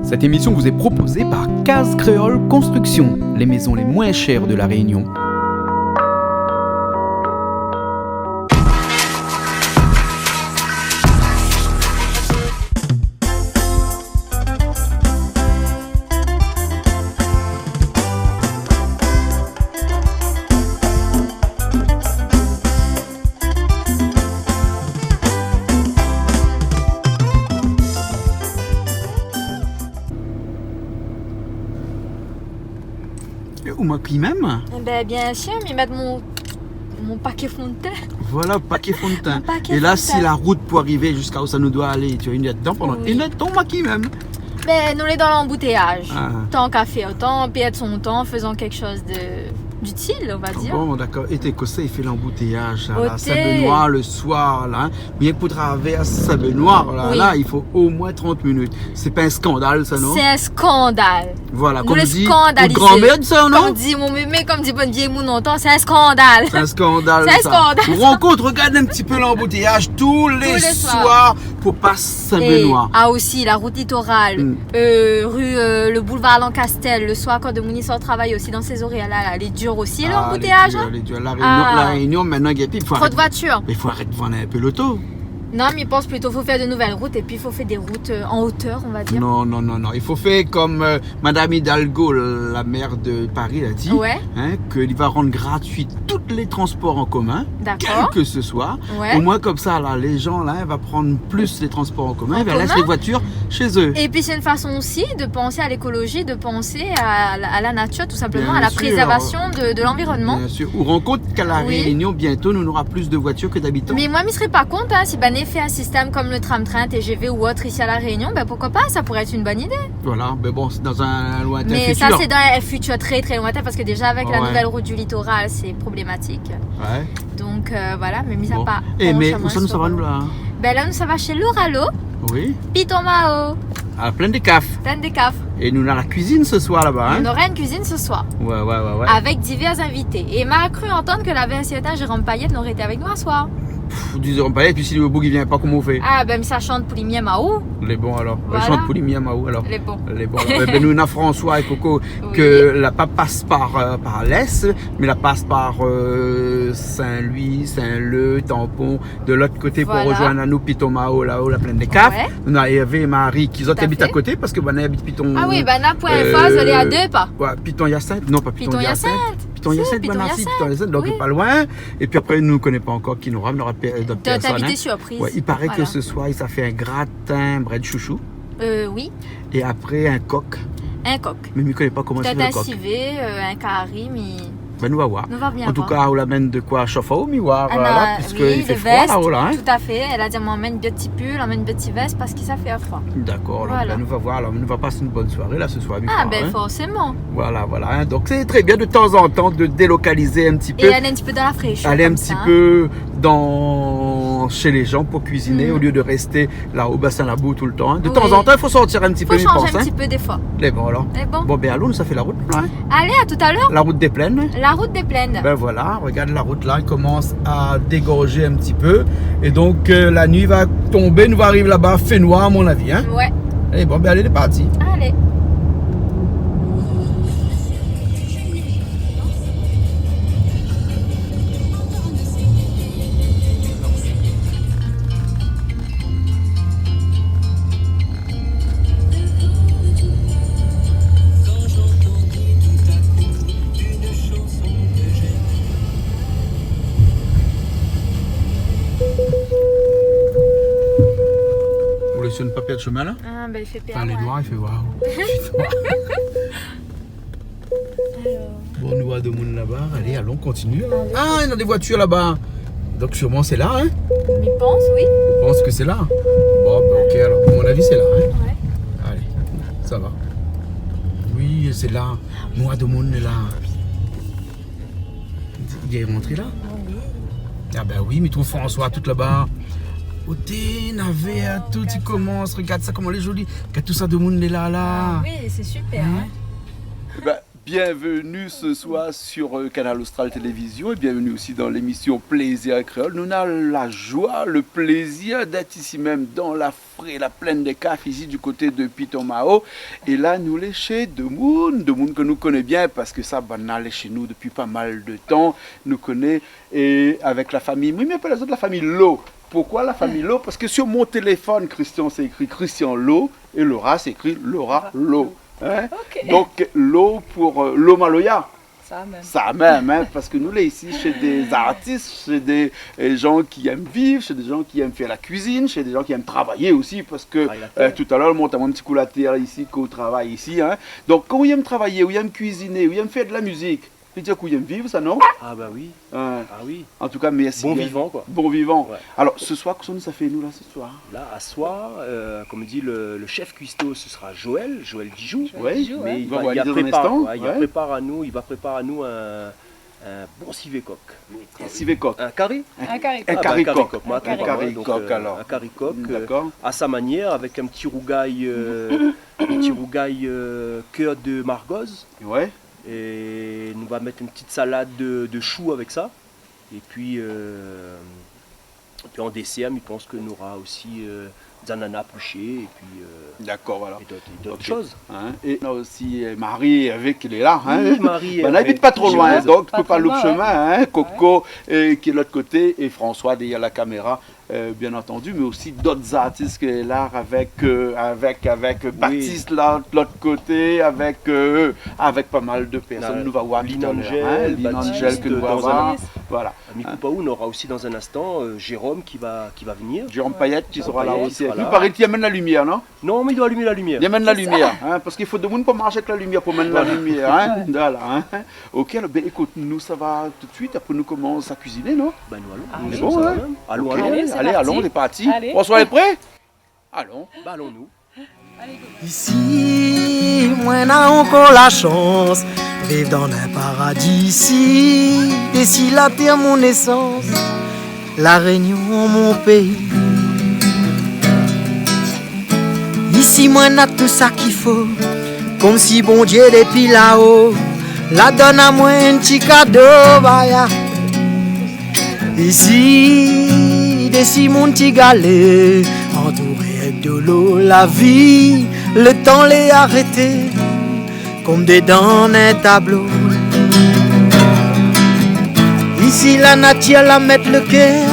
Cette émission vous est proposée par Case Créole Construction, les maisons les moins chères de La Réunion. Ou moi qui même. Ben bien sûr, mais mettre mon paquet fond de teint. Voilà, paquet fond de teint. Paquet Et là, fond de si teint. la route pour arriver jusqu'à où ça nous doit aller, tu as une lettre dedans pendant Oui. une lettre, ton moi qui même. Ben nous les dans l'embouteillage. Ah. Tant qu'à faire, autant perdre son temps, faisant quelque chose d'utile, on va dire. Bon, d'accord. Et t'es Cossé, il fait l'embouteillage à la Ok. Saint-Benoît le soir, là. Hein. Bien pour traverser Saint-Benoît, là, Oui. là, il faut au moins 30 minutes. C'est pas un scandale, ça, non? C'est un scandale. Voilà, Vous comme le dit scandalisez. notre grand-mère, ça, non? Comme dit mon mémé, comme dit bonne vieille mon entend, c'est un scandale. C'est un scandale, C'est un ça. scandale, On rencontre, regarde un petit peu l'embouteillage tous les les soirs soirs. pour passer Et Saint-Benoît. aussi la route littorale, Mm. rue le boulevard Lancastel, le soir quand de Mouni sort travail aussi dans ces horaires là, elle est dure aussi l'embouteillage. Ah, les durs. La Réunion, Ah. la Réunion, maintenant, il faut Trop de arrêter. voitures. Mais il faut arrêter de vendre un peu l'auto. Non, mais il pense plutôt faut faire de nouvelles routes et puis il faut faire des routes en hauteur, on va dire. Non. Il faut faire comme Madame Hidalgo, la maire de Paris, a dit. Ouais, Hein, qu'il va rendre gratuit tous les transports en commun, quel d'accord. que ce soit. Ouais. Au moins, comme ça, là, les gens, là, vont prendre plus les transports en commun. En Ils vont laisser commun les voitures chez eux. Et puis c'est une façon aussi de penser à l'écologie, de penser à la nature, tout simplement, Bien à la sûr. préservation de l'environnement. Bien sûr. On rend compte qu'à la Oui. Réunion, bientôt, nous n'aura plus de voitures que d'habitants. Mais moi, je ne serais pas contre si Bané fait un système comme le tram-train, TGV ou autre ici à La Réunion, ben pourquoi pas, ça pourrait être une bonne idée. Voilà, mais bon, c'est dans un lointain Mais futur. ça, c'est dans un futur très très lointain parce que déjà avec la Ouais. nouvelle route du littoral, c'est problématique. Ouais. Donc voilà, mais mis à Bon. part. Eh, mais penche à où ça moins nous ça va, sur- nous, là? Ben là, nous, ça va chez Loralo, Oui. Pitomao, À plein de cafes. plein de cafes. Et nous, on a la cuisine ce soir, là-bas, hein? On aura une cuisine ce soir. Ouais. Avec divers invités. Et m'a cru entendre que la 27 Jérôme Payette n'aurait été avec nous ce soir. Vous direz pas, et puis si le bout il vient pas, comment on fait? Ah ben ça chante pour les miens Mao. Les bons alors. Voilà. Chante pour les Miamao alors. Les bons. Les bons. Alors. Ben, nous, on a François et Coco Oui. que la pas passe par l'Est, mais la passe par Saint-Louis, Saint-Leu, Tampon, de l'autre côté Voilà. pour rejoindre à nous Pitomao là-haut, la plaine des Caves. Ouais. On a Hervé et Marie qui Tout à habitent à fait. côté parce que ben, habite Piton. Ah oui, ben là, point phase, elle est à deux pas. Ouais, Piton Hyacinthe. Non, pas Piton Piton Hyacinthe. Hyacinthe. Piton Si, Hyacinthe, Piton ben, si, Hyacinthe. Piton Hyacinthe, donc Oui. pas loin. Et puis après, nous ne connaissons pas encore qui nous aura, d'autres T'as personnes. invité Hein. surprise. Ouais, il paraît Voilà. que ce soir, ça fait un gratin bread chouchou Oui, et après un coq. un coq. Mais je ne connais pas comment c'est Peut-être le un coq. civet, un carré, mais Ben, nous va voir. nous va bien En tout voir. cas, on l'amène de quoi chauffer au miroir, Elle là, a- puisqu'il oui, fait des froid vestes, là-haut, là. Hein. tout à fait. Elle a dit, m'emmène une petit pull, emmène une petite veste parce que ça fait froid. D'accord, alors, Voilà. ben, nous va voir. Alors, nous va passer une bonne soirée là ce soir. Ah Victoire, ben hein. forcément. Voilà. Hein. Donc, c'est très bien de temps en temps de délocaliser un petit peu. Et elle est un petit peu dans la fraîcheur. Aller un comme petit ça. peu chez les gens pour cuisiner Mhm. au lieu de rester là au bassin la boue tout le temps. Hein. De Oui. temps en temps, il faut sortir un petit Faut peu, je changer pense. un Hein. petit peu des fois. Mais bon, alors. Mais bon. Bon, ben allons, ça fait la route là. Hein. Allez, à tout à l'heure. La route des plaines. La route des plaines. Ben voilà, regarde la route là, elle commence à dégorger un petit peu. Et donc la nuit va tomber, nous va arriver là-bas, fait noir à mon avis. Hein. Ouais. Et bon, ben allez, c'est parti. Allez. Vous laissez une papier de chemin là? Ah ben il fait Enfin, perdre. les noirs, il fait waouh. Bon, nous voit de monde là-bas. Allez, allons, continue. Ah, il y a des voitures là-bas. Donc sûrement c'est là, hein? On y pense, oui. Je pense que c'est là. Bon, ben, ok, alors, à mon avis, c'est là, hein? Ouais. Allez, ça va. Oui, c'est là. Moi de monde est là. Il est rentré là? Ah ben oui, mais ton François tout là-bas. Oté, navet, tout, il commence. Regarde ça, comment elle est jolie. Regarde tout ça de monde est là, là. Ah oui, c'est super. Hein? hein. Ben, Bienvenue ce soir sur Canal Austral Télévision et bienvenue aussi dans l'émission Plaisir Créole. Nous avons la joie, le plaisir d'être ici même dans la plaine des Cafes, ici du côté de Pitomao. Et là, nous sommes chez Demoun que nous connaissons bien parce que ça, on est chez nous depuis pas mal de temps. Nous connaissons et avec la famille, oui, mais pas les autres, la famille Lo. Pourquoi la famille Lo? Parce que sur mon téléphone, Christian, c'est écrit Christian Lo et Laura, c'est écrit Laura Lo. Hein? Okay. Donc, l'eau pour l'eau Maloya. Ça même, hein, parce que nous, là, ici, chez des artistes, chez des gens qui aiment vivre, chez des gens qui aiment faire la cuisine, chez des gens qui aiment travailler aussi, parce que tout à l'heure, on monte à mon petit coup la terre ici, qu'on travaille ici. Hein. Donc, quand ils aiment travailler, ou ils aiment cuisiner, ou ils aiment faire de la musique, tu dis qu'ils aiment vivre, ça, non? Ah bah oui. Ah oui. En tout cas, merci. Bon vivant, quoi. Bon vivant. Ouais. Alors, ce soir, qu'est-ce que ça fait, nous, là, ce soir? Là, à soir, comme dit le chef cuistot, ce sera Joël Dijou. Oui, mais il va préparer à nous un bon civet-coq. Un civet-coq. Un carré? Un carré-coq. Un carré-coq, alors. Un carré-coq, à sa manière, avec un petit rougail, cœur de margoze. Ouais. Et nous va mettre une petite salade de choux avec ça. Et puis en dessert, je pense que nous aura aussi des ananas pluchés et puis d'accord, voilà. Et d'autres choses. Hein? Et on a aussi Marie avec elle est là. Hein? Oui, Marie. Ben, n'habite pas trop loin, donc tu peux pas louper le chemin. Hein? Coco qui est de l'autre côté et François derrière la caméra. Bien entendu, mais aussi d'autres artistes qui sont là avec Baptiste là de l'autre côté, avec pas mal de personnes. Nous va voir Linangel que nous va voir. Voilà. Mikupaou, on aura aussi dans un instant Jérôme qui va venir. Jérôme Payette qui sera là aussi. Lui paraît qu'il amène la lumière, non? Non, mais il doit allumer la lumière. Il amène la lumière, hein, parce qu'il faut de monde pour marcher avec la lumière, pour mettre la lumière. Hein? Voilà. Hein? Ok, alors ben, écoute, nous ça va tout de suite. Après nous commençons à cuisiner, non? Ben nous allons. On est bon, hein? Allons. Allez, allons, on est parti. François est prêt? Allons. Bah, allons-nous. Ici, moi n'a encore la chance vivre dans un paradis ici. D'ici la terre mon essence, la Réunion mon pays. Ici moi n'a tout ça qu'il faut, comme si bon Dieu depuis là-haut la donne à moi un petit cadeau, vaya. Ici, d'ici mon petit galet, entouré de l'eau, la vie, le temps l'est arrêté, comme des dents d'un tableau. Ici la nature la mettre le cœur,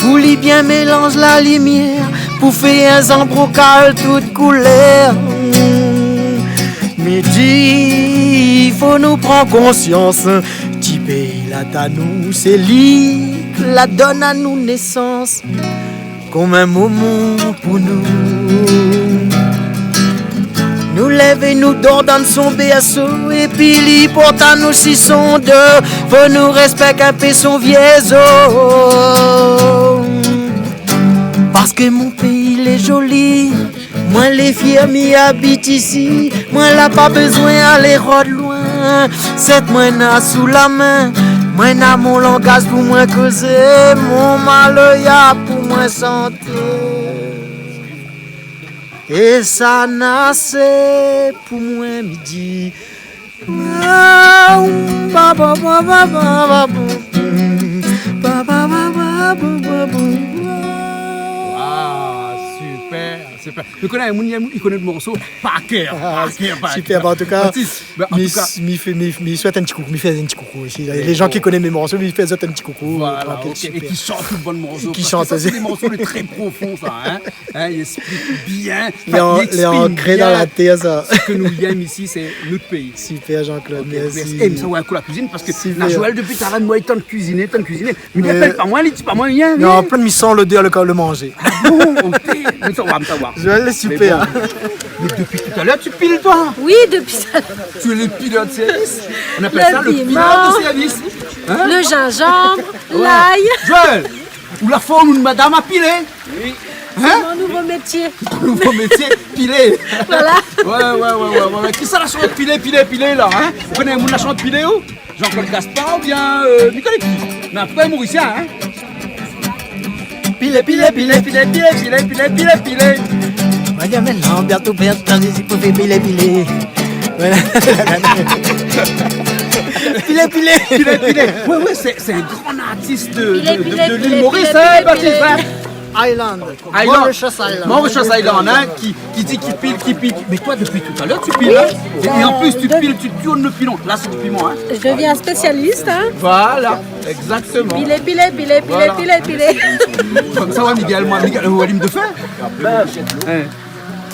pour lui bien mélange la lumière, pour faire un embrocal toute couleur. Midi, il faut nous prendre conscience, petit pays là à nous, c'est lui la donne à nous naissance, comme un moment pour nous. Nous lève et nous donne dans son berceau, et puis il porte à nous si son deux, faut nous respecter un peu son viezo. Parce que mon pays il est joli, moi les fiers m'y habitent ici, moi là pas besoin d'aller rôder loin, cette moi n'a sous la main. Moi n'a mon langage pour moi causer, mon maloya pour moi santé. Et ça n'a c'est pour moi midi. Super. Je connais il connaît le morceau par cœur. Super, en tout cas, il souhaite un petit coucou, il fait un petit coucou aussi. Les gens qui connaissent mes morceaux, il fait un petit coucou. Voilà, okay. Et qui chante tout le bon morceau. Qui chante, c'est des morceaux très profonds, ça. Hein, il explique bien. Il est ancré dans la terre, ça. Ce que nous aimons ici, c'est notre pays. Super, Jean-Claude, merci. Et ça va un coup la cuisine, parce que Joël, depuis tout à l'heure, moi, il tente de cuisiner. Mais il n'appelle pas moi, il dit pas moi, rien. Non, plein de mi-sang, l'odeur, le manger. Ah bon, ok. Ça va me savoir. Joël est super. Mais depuis tout à l'heure, tu piles toi? Oui, depuis tout à l'heure. Tu es le pilote de service. On appelle ça le pilote de service. Hein? Le gingembre, l'ail. Joël, ou la forme d'une madame à piler. Oui. Hein? C'est mon nouveau métier. Ton nouveau métier, piler. Voilà. Ouais. Qui ça la chante piler là, hein? Vous connaissez la chante piler où? Jean-Claude Gaspard ou bien Nicolas Qui? Mais après, Mauricien, hein? Piler. Vaya maintenant, bientôt, ici pour piler. Pilet. Ouais, c'est un grand artiste de l'île Maurice, Pilet, Baptiste. Island. Mauritius Island, hein, qui dit qu'il pile. Mais toi, depuis tout à l'heure, tu piles, hein. Et en plus, tu piles, tu tournes le pilon. Là, c'est du piment, hein. Je deviens spécialiste, hein. Voilà, exactement. Piler. Comme ça, Miguel, Walim de fer.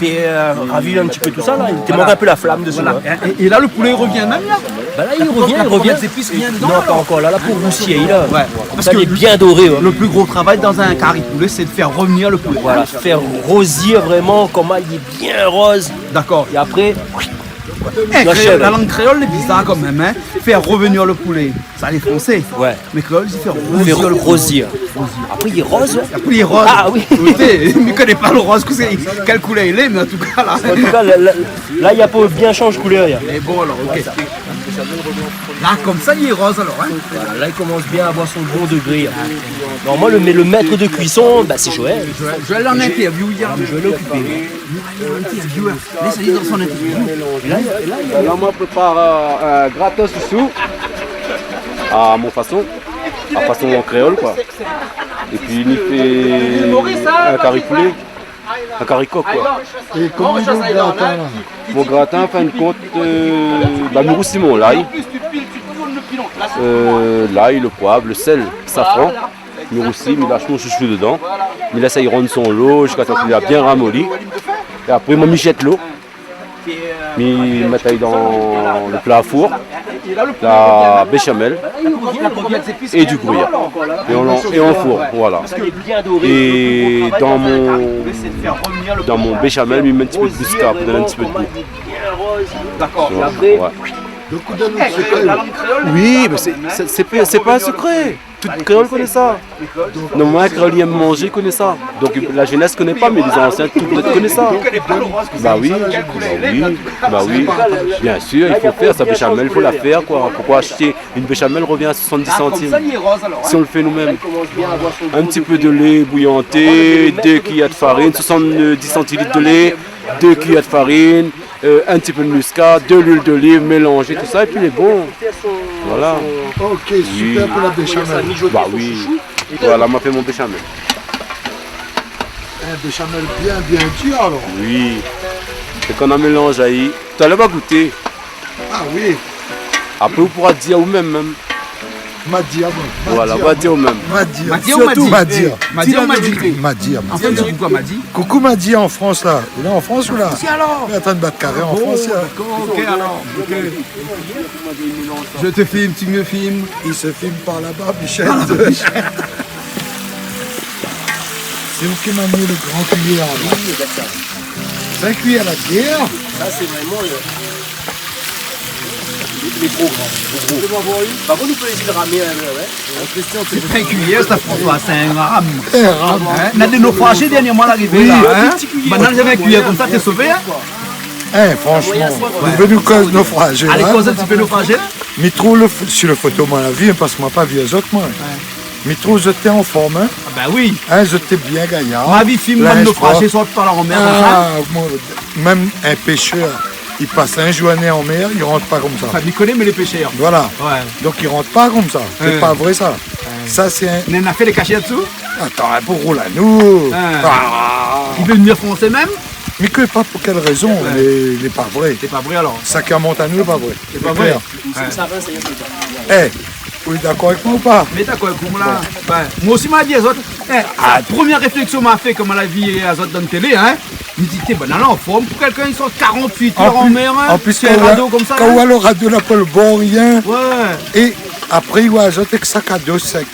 T'es ravi un petit peu tout ça là, il te manque un peu la flamme dessus. Voilà. Hein. Et là, le poulet revient même là. Bah là il revient. Des épices rien dedans. Non, pas encore là pour roussiller là. Ouais. Parce qu'il est bien doré. Le plus gros travail dans un curry poulet, c'est de faire revenir le poulet. Voilà, faire rosir vraiment, comment il est bien rose. D'accord. Et après, La langue créole est bizarre quand même, hein. Faire revenir le poulet, ça les français. ouais, Mais créole, ils font faire rosir le poulet. rosir. Après il est rose. Le poulet est rose. Ah oui. Je ne connais pas le rose, quelle couleur il est, mais en tout cas là. En tout cas, là il y a pas bien change couleur. Mais bon alors, ok. Là, comme ça, il est rose alors, hein. Voilà, là il commence bien à avoir son bon degré. Normalement le maître de cuisson, bah, c'est Joël. Je vais l'en interview hier. Je l'ai occupé. Intervieweur. Laisse-le dans son interview. Là, moi, je prépare un gratin sous à mon façon, à façon en créole, quoi. Et puis, il fait un curry poulet, un curry coq, quoi. Et comment il est le gratin là? Mon gratin, en fin de compte, nous roussimons l'ail, l'ail, le poivre, le sel, le safran. Nous roussim, il lâche mon chouchou dedans. Il laisse rendre son lot jusqu'à ce qu'il a bien ramolli. Et après, moi, jette l'eau. Je mets dans le plat à four, la béchamel et du gruyère. Et on fourre, voilà. Et dans mon béchamel, je mets un petit peu de muscat pour donner un petit peu de goût. D'accord. Ouais. Le coup de secret. Oui, mais c'est pas un secret. Toute créole connaît ça. Normalement, un créole aime manger connaît ça. Donc la jeunesse ne connaît pas, mais les anciens, tout le monde connaît ça. Bah oui, bien sûr, il faut faire sa béchamel, il faut la faire quoi. Pourquoi acheter une béchamel revient à 70 centimes si on le fait nous-mêmes. Un petit peu de lait bouillanté, 2 cuillères de farine, 70 centilitres de lait, 2 cuillères de farine, un petit peu de muscat, de l'huile d'olive, mélanger tout ça et puis il est bon. Voilà. Ok, super pour la béchamel. Bah oui. Voilà, m'a fait mon béchamel. Un béchamel bien dur alors. Oui. Et qu'on a mélangé ahí. Tu allais pas goûter. Ah oui. Après, vous pourrez dire vous-même. Madia. Voilà, va dire vous-même. Madia. Surtout Madia. Madia. En fait, c'est quoi Madi? Coucou Madia en France là. Il est en France ou là? Si alors. Il est en train de battre carré en France. Là. Ok alors. Je te filme, tu me filmes. Il se filme par là-bas, Michel. C'est vous qui m'amenez le grand cuillère. Là. 5 cuillères à la bière. Ça c'est vraiment les trop grands. Par contre, nous pouvons essayer de ramer C'est pas un cuillère, ça François, c'est un rame. Un rame. On a des naufragés dernièrement l'arrivée là. Maintenant, j'avais un cuillère comme ça, t'es sauvé. Franchement, vous venez nous naufrager. Allez, cause un petit peu naufragé. Mais trop sur le photo, moi, la vie, parce que moi, pas vu les autres, moi. Mais trop, j'étais en forme. Hein. Ah bah oui. J'étais bien gagnant. Ma vie filme même naufragé, soit par la mer. Même un pêcheur, il passe un journée en mer, il rentre pas comme ça. Ça m'y connaît, mais les pêcheurs. Voilà. Ouais. Donc il rentre pas comme ça. C'est pas vrai ça. Ça c'est un. On a fait les cachets dessous. Attends, pour rouler à nous. Il veut venir français même. Mais que pas pour quelle raison, il n'est pas vrai. C'est pas vrai alors. Ça qui remonte à nous, c'est pas vrai. C'est pas vrai. Vous êtes d'accord avec moi ou pas? Mais d'accord avec moi là. Moi aussi m'a dit Azot. Première réflexion m'a fait comme la vie Azot dans la télé, hein. Il me dit t'es banal en forme pour quelqu'un ils sont 48 heures en mer. En plus c'est un radeau comme ça. Quand on a le radeau là pour le bon rien. Ouais. Et après il va Azot avec sac à dos sec.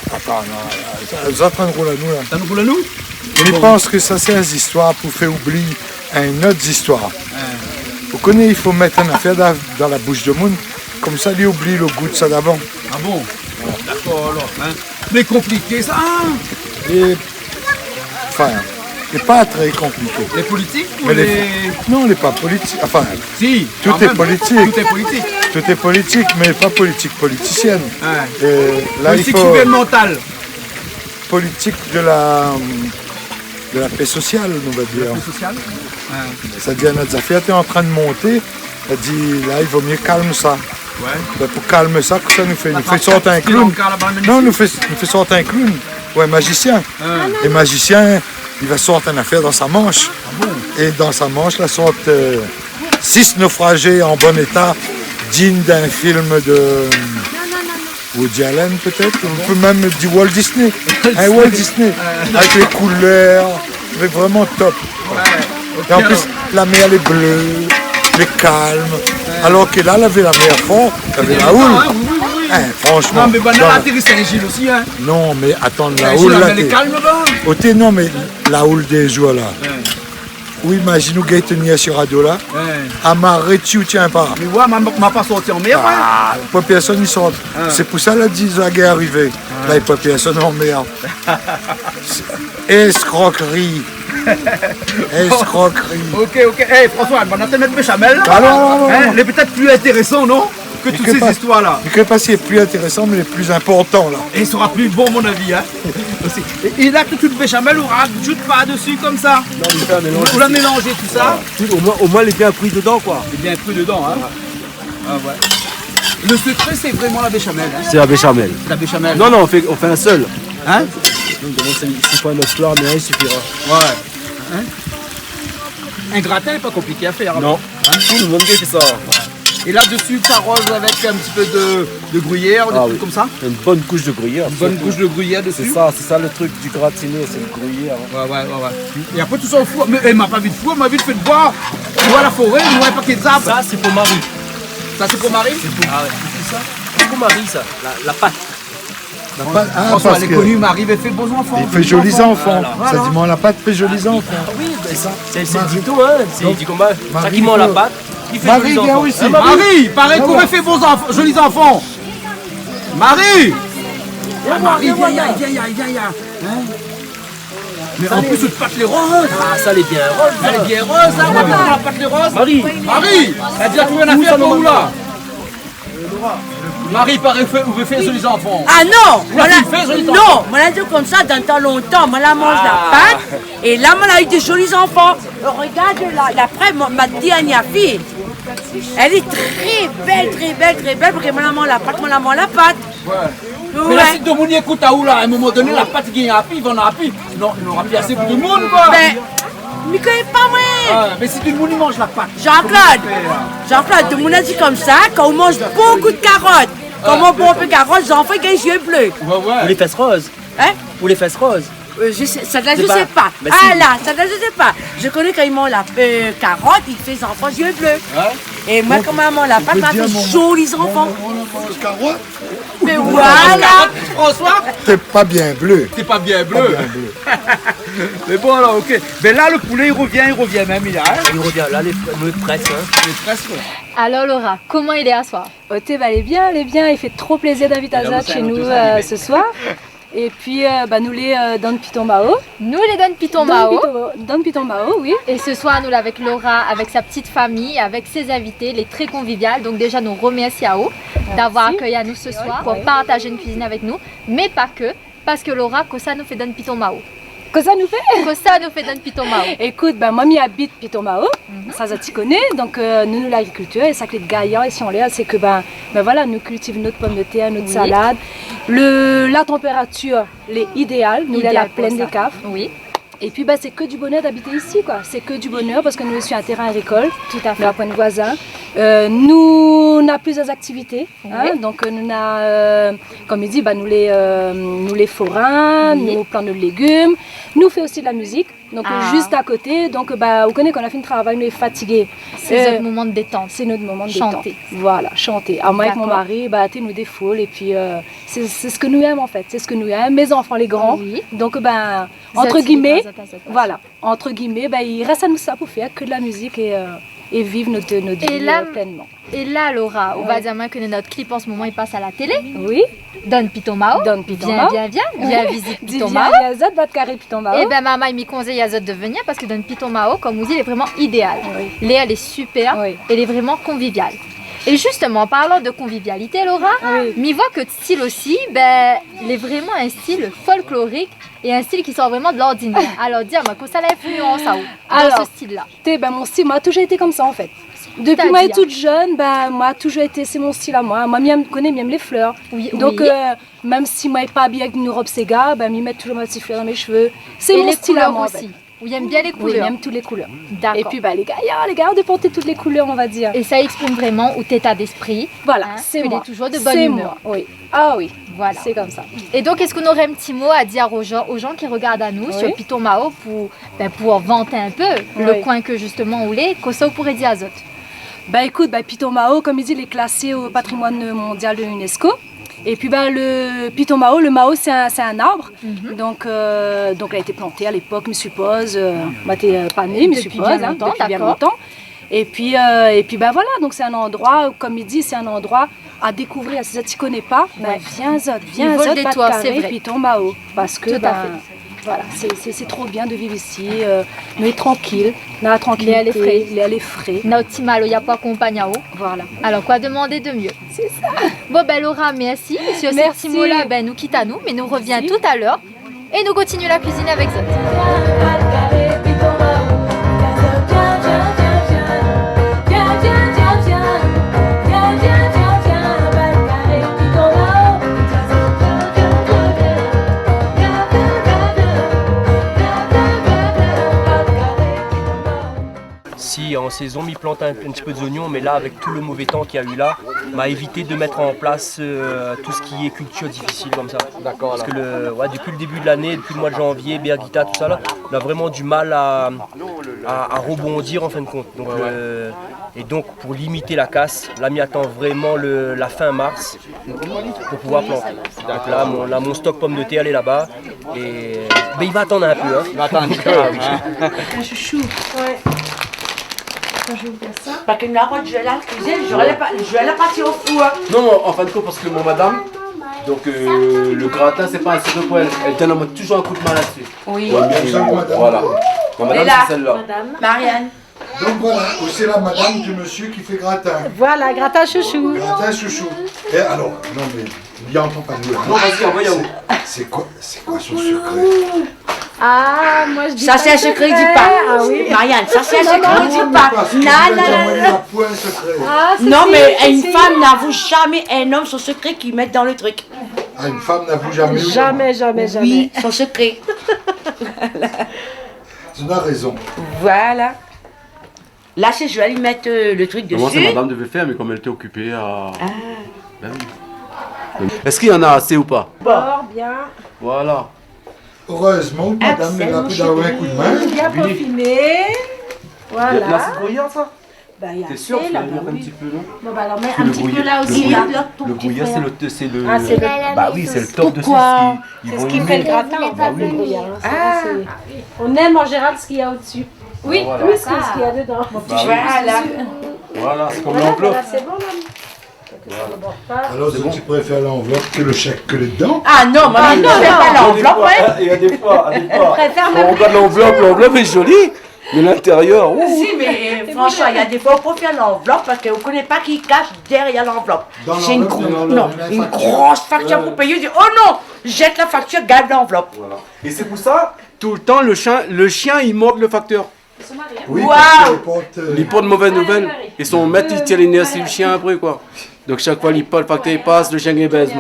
Attends, non, Azot en roule à nous là. Ça nous roule à nous? Je pense que ça c'est une histoire pour faire oublier une autre histoire. Vous connaissez, il faut mettre une affaire dans la bouche de monde, comme ça il oublie le goût de ça d'avant. Ah bon? D'accord alors. Hein? Mais compliqué ça. Et enfin, c'est pas très compliqué. Les politiques ou Mais les... Non, n'est pas politique. Enfin, Si. tout quand est même. politique. Tout est politique. Tout est politique, mais pas politique politicienne. Ouais. Et là, Politique il faut gouvernementale. politique de la paix sociale, on va dire. Sociale. Ça dit à notre affaire, tu es en train de monter. Elle dit, là, il vaut mieux calmer ça. Ouais. Ben, pour calmer ça, que ça nous fait sortir un clown. Non, nous fait sortir un clown. Ouais, magicien. Et magicien, il va sortir une affaire dans sa manche. Et dans sa manche, là, sortent 6 naufragés en bon état, dignes d'un film de Woody Allen peut-être. On peut même du Walt Disney. Un Walt Disney. Avec les couleurs, avec vraiment top. Et en plus, la mer, elle est bleue, elle est calme. Alors que là, elle avait la mer forte, elle avait la houle. Franchement. Non, mais banal atterrit Saint-Gilles aussi, hein. Non, mais attends, la houle là. Elle est calme là. Non, mais la houle des jours là. Oui, imagine nous tenir sur radio là. Amarré, tu tiens pas. Mais ouais, m'a pas sorti en mer. Ah, pas personne n'y sort. C'est pour ça la 10 la guerre arrivée. Là, il n'y a pas personne en mer. Escroquerie. Escroquerie. Ok. Hey, François, on a te mettre béchamel. Alors, elle est peut-être plus intéressant, non? Que toutes ces histoires-là. Je ne sais pas si c'est plus intéressant, mais les plus importants là. Et il sera plus bon, à mon avis. Hein. Et là, toute une béchamel, on rajoute pas dessus comme ça. Non, on l'a mélangé tout ça. Au moins, il est bien pris dedans, quoi. Il est bien pris dedans, hein. Ah ouais. Le secret, c'est vraiment la béchamel. Hein. C'est la béchamel. La béchamel. Non, on fait un seul. Hein? C'est pas notre histoire, mais il suffira. Ouais. Hein? Un gratin n'est pas compliqué à faire. Non. Hein? Tout le monde fait ça. Et là-dessus, tu arroses avec un petit peu de gruyère, des trucs comme ça. Une bonne couche de gruyère. Une bonne couche de gruyère dessus. C'est ça le truc du gratiné, c'est le gruyère. Ouais. Et après tout ça au four. Mais elle m'a pas vu de four, elle m'a vu de faire de boire. Tu vois la forêt, tu vois un paquet de arbres. Ça, c'est pour Marie. Ça, c'est pour Marie? Ah ouais, c'est ça. C'est pour Marie, ça. La pâte. François, elle est connue, Marie, elle fait beaux enfants. Il fait jolis enfants. Ça dit, moi, la pâte fait jolis enfants. Oui, c'est ça. C'est le dicton, hein. C'est dit combat. Chaque qui mange la pâte. Marie, viens aussi. Marie, pareil qu'on fait beaux enfants, jolis enfants. Marie! Marie, viens. Mais en plus, tu pâtes les roses. Ah, ça, elle est bien rose. Elle est bien rose, hein, on va faire la pâte les roses. Marie, elle a déjà trouvé une affaire pour où là? Marie, pareil, vous faites jolis enfants. Ah non! Non, moi, dit comme ça dans tant longtemps. Moi, la mange la pâte. Et là, moi, a eu des jolis enfants. Regarde là, après, ma dernière fille. Elle est très belle, parce que moi, la mange la pâte. Ouais. Mais là, si tout le monde écoute à où là, à un moment donné, la pâte qui est happy, ils vont en happy. Non, il n'aura plus assez pour tout le monde, quoi. Mais quand même pas moi. Mais si tout le monde il mange la pâte. Jean-Claude, tout le monde a dit comme ça, quand on mange beaucoup de carottes. Quand on boit un peu de carottes, les enfants ils ont les yeux bleus. Ou les fesses roses. Hein? Ou les fesses roses. Je sais pas. Je sais pas. Je connais quand ils mangent la carotte, ils font les enfants les yeux bleus. Et moi, quand maman la pâte, m'a fait jolis enfants. Carotte. Mais voilà. François, t'es pas bien bleu. Mais bon, alors, ok. Mais là, le poulet, il revient même. Il revient. Là, les presses. Alors, Laura, comment il est à soir? Elle est bien. Il fait trop plaisir d'inviter Azad chez nous ce soir. Et puis, nous les Don Piton Mao. Nous les Don Piton Mao. Don Piton Mao, oui. Et ce soir, nous avec Laura, avec sa petite famille, avec ses invités, les très conviviales. Donc déjà, nous remercions d'avoir accueilli à nous ce soir pour partager une cuisine avec nous. Mais pas que, parce que Laura, que ça nous fait Don Piton Mao. Que ça nous fait Don Piton Mao. Écoute, moi, j'y habite Piton Mao, ça tu connais. Donc, nous l'agriculture, et ça que les gaillants ici en l'air, c'est que, voilà, nous cultivons notre pomme de terre, notre salade. La température, elle est idéale, nous, elle est pleine de caves. Oui. Et puis, c'est que du bonheur d'habiter ici, quoi. C'est que du bonheur parce que nous sommes un terrain agricole. Tout à fait. Nous avons un voisin. Nous avons plusieurs activités. Hein, donc, nous avons, comme il dit, nous les forains, nous plantons de légumes. Nous faisons aussi de la musique. Donc, juste à côté. Donc, vous connaissez qu'on a fait un travail, nous sommes fatigués. C'est notre moment de détente. C'est notre moment de chanter. Détente. Voilà, chanter. Alors, moi, avec mon mari, nous défoule. Et puis, c'est ce que nous aimons, en fait. C'est ce que nous aimons. Mes enfants, les grands. Oui. Donc, entre guillemets, il reste à nous ça pour faire que de la musique et vivre notre vie pleinement. Et là, Laura, on va dire que notre clip en ce moment, il passe à la télé. Oui. Don Piton Mao. Viens visiter Piton Mao. Et maman, il me conseille à de venir parce que Don Piton Mao, comme vous dites, il est vraiment idéal. Oui. Léa, elle est super, elle est vraiment conviviale. Et justement, en parlant de convivialité, Laura, m'y voit que style aussi, ben, il est vraiment un style folklorique et un style qui sort vraiment de l'ordinaire. Alors, dis-moi, que ça l'influence dans ce style-là? Ben, mon style, moi, a toujours été comme ça, en fait. Depuis moi, toute jeune, ben, moi, a toujours été, c'est mon style à moi. Moi, je connais même les fleurs. Donc, même si moi, je ne suis pas habillée avec une robe Sega, ben, je mets toujours ma petite fleur dans mes cheveux. C'est mon style à moi, aussi. Oui, il aime bien les couleurs. Oui, il aime toutes les couleurs. D'accord. Et puis les gars de porter toutes les couleurs, on va dire. Et ça exprime vraiment ton état d'esprit. Voilà, c'est moi. Il est toujours de bonne humeur. Oui. Ah oui, voilà. C'est comme ça. Et donc, est-ce qu'on aurait un petit mot à dire aux gens qui regardent à nous sur Piton Mao pour vanter un peu le coin que justement où il est? Qu'est-ce que vous pourrez dire à Zot? Écoute, Piton Mao, comme il dit, il est classé au patrimoine mondial de l'UNESCO. Et puis le Piton Mao, le Mao c'est un arbre, donc il a été planté à l'époque, je suppose, t'es pas né, je suppose, depuis bien longtemps. Et puis voilà, donc c'est un endroit, comme il dit, c'est un endroit à découvrir. Si tu ne connais pas, viens Batcarré, Piton Mao, parce que voilà, c'est trop bien de vivre ici, nous est tranquille, n'a tranquillité, il est frais. N'a pas mal, il n'y a pas compagnie. Voilà. Alors quoi demander de mieux? C'est ça. Bon Laura, merci. Sur ces petits mots-là, nous quittons à nous, mais nous revient tout à l'heure et nous continuons la cuisine avec Zot. Si en saison, m'y plante un petit peu d'oignons, mais là, avec tout le mauvais temps qu'il y a eu là, m'a évité de mettre en place tout ce qui est culture difficile comme ça. D'accord. Parce que depuis le début de l'année, depuis le mois de janvier, Bergita, tout ça là, on a vraiment du mal à rebondir en fin de compte. Donc, et donc pour limiter la casse, là, m'y attend vraiment la fin mars pour pouvoir planter. Donc là, mon stock pommes de terre, elle est là-bas. Et il va attendre un peu. Hein. Il va attendre un peu. Un chouchou. Ouais. Quand je vais faire ça. Parce que la route, je vais la cuisine, je vais la partir au four. Non, en fin de compte, parce que mon madame, donc le gratin, c'est pas un secret pour elle. Elle donne toujours un coup de main là-dessus. Oui. Voilà. Ma madame, c'est celle-là. Marianne. Donc voilà, c'est la madame du monsieur qui fait gratin. Voilà, gratin chouchou. Gratin chouchou. Et alors, non mais, il n'y entend pas de nous. Non, vas-y, envoie où? C'est quoi son secret? Ah, moi je dis ça c'est un secret, il dit pas. Ah oui. Marianne, ça c'est un secret, il dit pas. Non, mais une femme n'avoue jamais un homme son secret qu'il met dans le truc. Ah, une femme n'avoue jamais? Jamais. Oui, son secret. Tu as raison. Voilà. Là, je vais lui mettre le truc dessus. Moi, c'est madame devait faire, mais comme elle était occupée à... Ben oui. Est-ce qu'il y en a assez ou pas? Fort bien. Voilà. Heureusement, madame elle a pu d'avoir un coup de main. Bien peaufiné. Voilà. Là, c'est brouillard, ça? T'es sûr que tu vas mettre un petit peu, non? Bon, alors mets un petit peu là aussi. Le brouillard, c'est le... Ah, c'est le... Bah oui, c'est le top de C'est ce qui fait le gratin, en fait, le brouillard. On aime en général ce qu'il y a au-dessus. Oui, voilà. Plus que ce qu'il y a dedans. Voilà, c'est comme l'enveloppe. C'est bon, Alors, tu préfères l'enveloppe que le chèque que les dents? Ah non, maman, non, c'est pas l'enveloppe, Il y a des fois, on regarde l'enveloppe est jolie, mais l'intérieur, Si, mais franchement, il y a des fois, on préfère l'enveloppe parce qu'on ne connaît pas qui cache derrière l'enveloppe. C'est une grosse facture pour payer. Je dis, oh non, jette la facture, garde l'enveloppe. Voilà. Et c'est pour ça, tout le temps, le chien, il morde le facteur. Oui, il porte de mauvaises nouvelles. Et son maître, il tire les nerfs sur le chien après, quoi. Donc chaque fois, le facteur il passe, le chien il baise.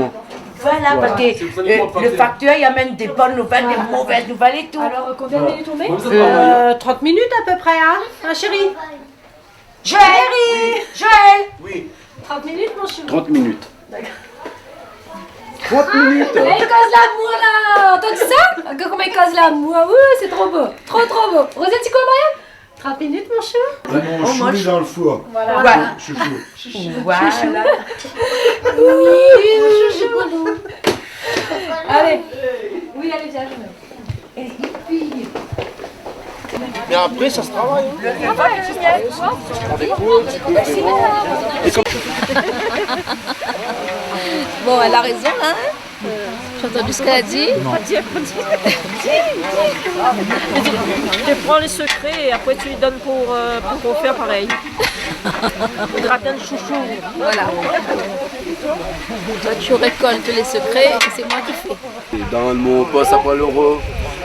Voilà, parce que le facteur, il amène des bonnes nouvelles, des mauvaises nouvelles et tout. Alors, combien de minutes on met 30 minutes à peu près, hein, chérie? Joël Oui. 30 minutes, mon chéri? 30 minutes. D'accord. 30 minutes. Il cause l'amour là. T'as dit ça? Comment il cause l'amour? Oui, c'est trop beau. Trop beau. Rosette, c'est quoi, Marianne? 30 minutes, mon chou? Mon chou est dans le four. Voilà. Chouchou. Voilà. Oui, chouchou. Allez. Oui, allez, viens, je mets. Mais après, ça se travaille. Bon, elle a raison, hein? J'ai entendu ce qu'elle a dit. Tu prends les secrets et après tu lui donnes pour faire pareil. Le gratin de chouchou. Voilà. Toi, tu récoltes les secrets et c'est moi qui fais. Dans mon poste à poil euro,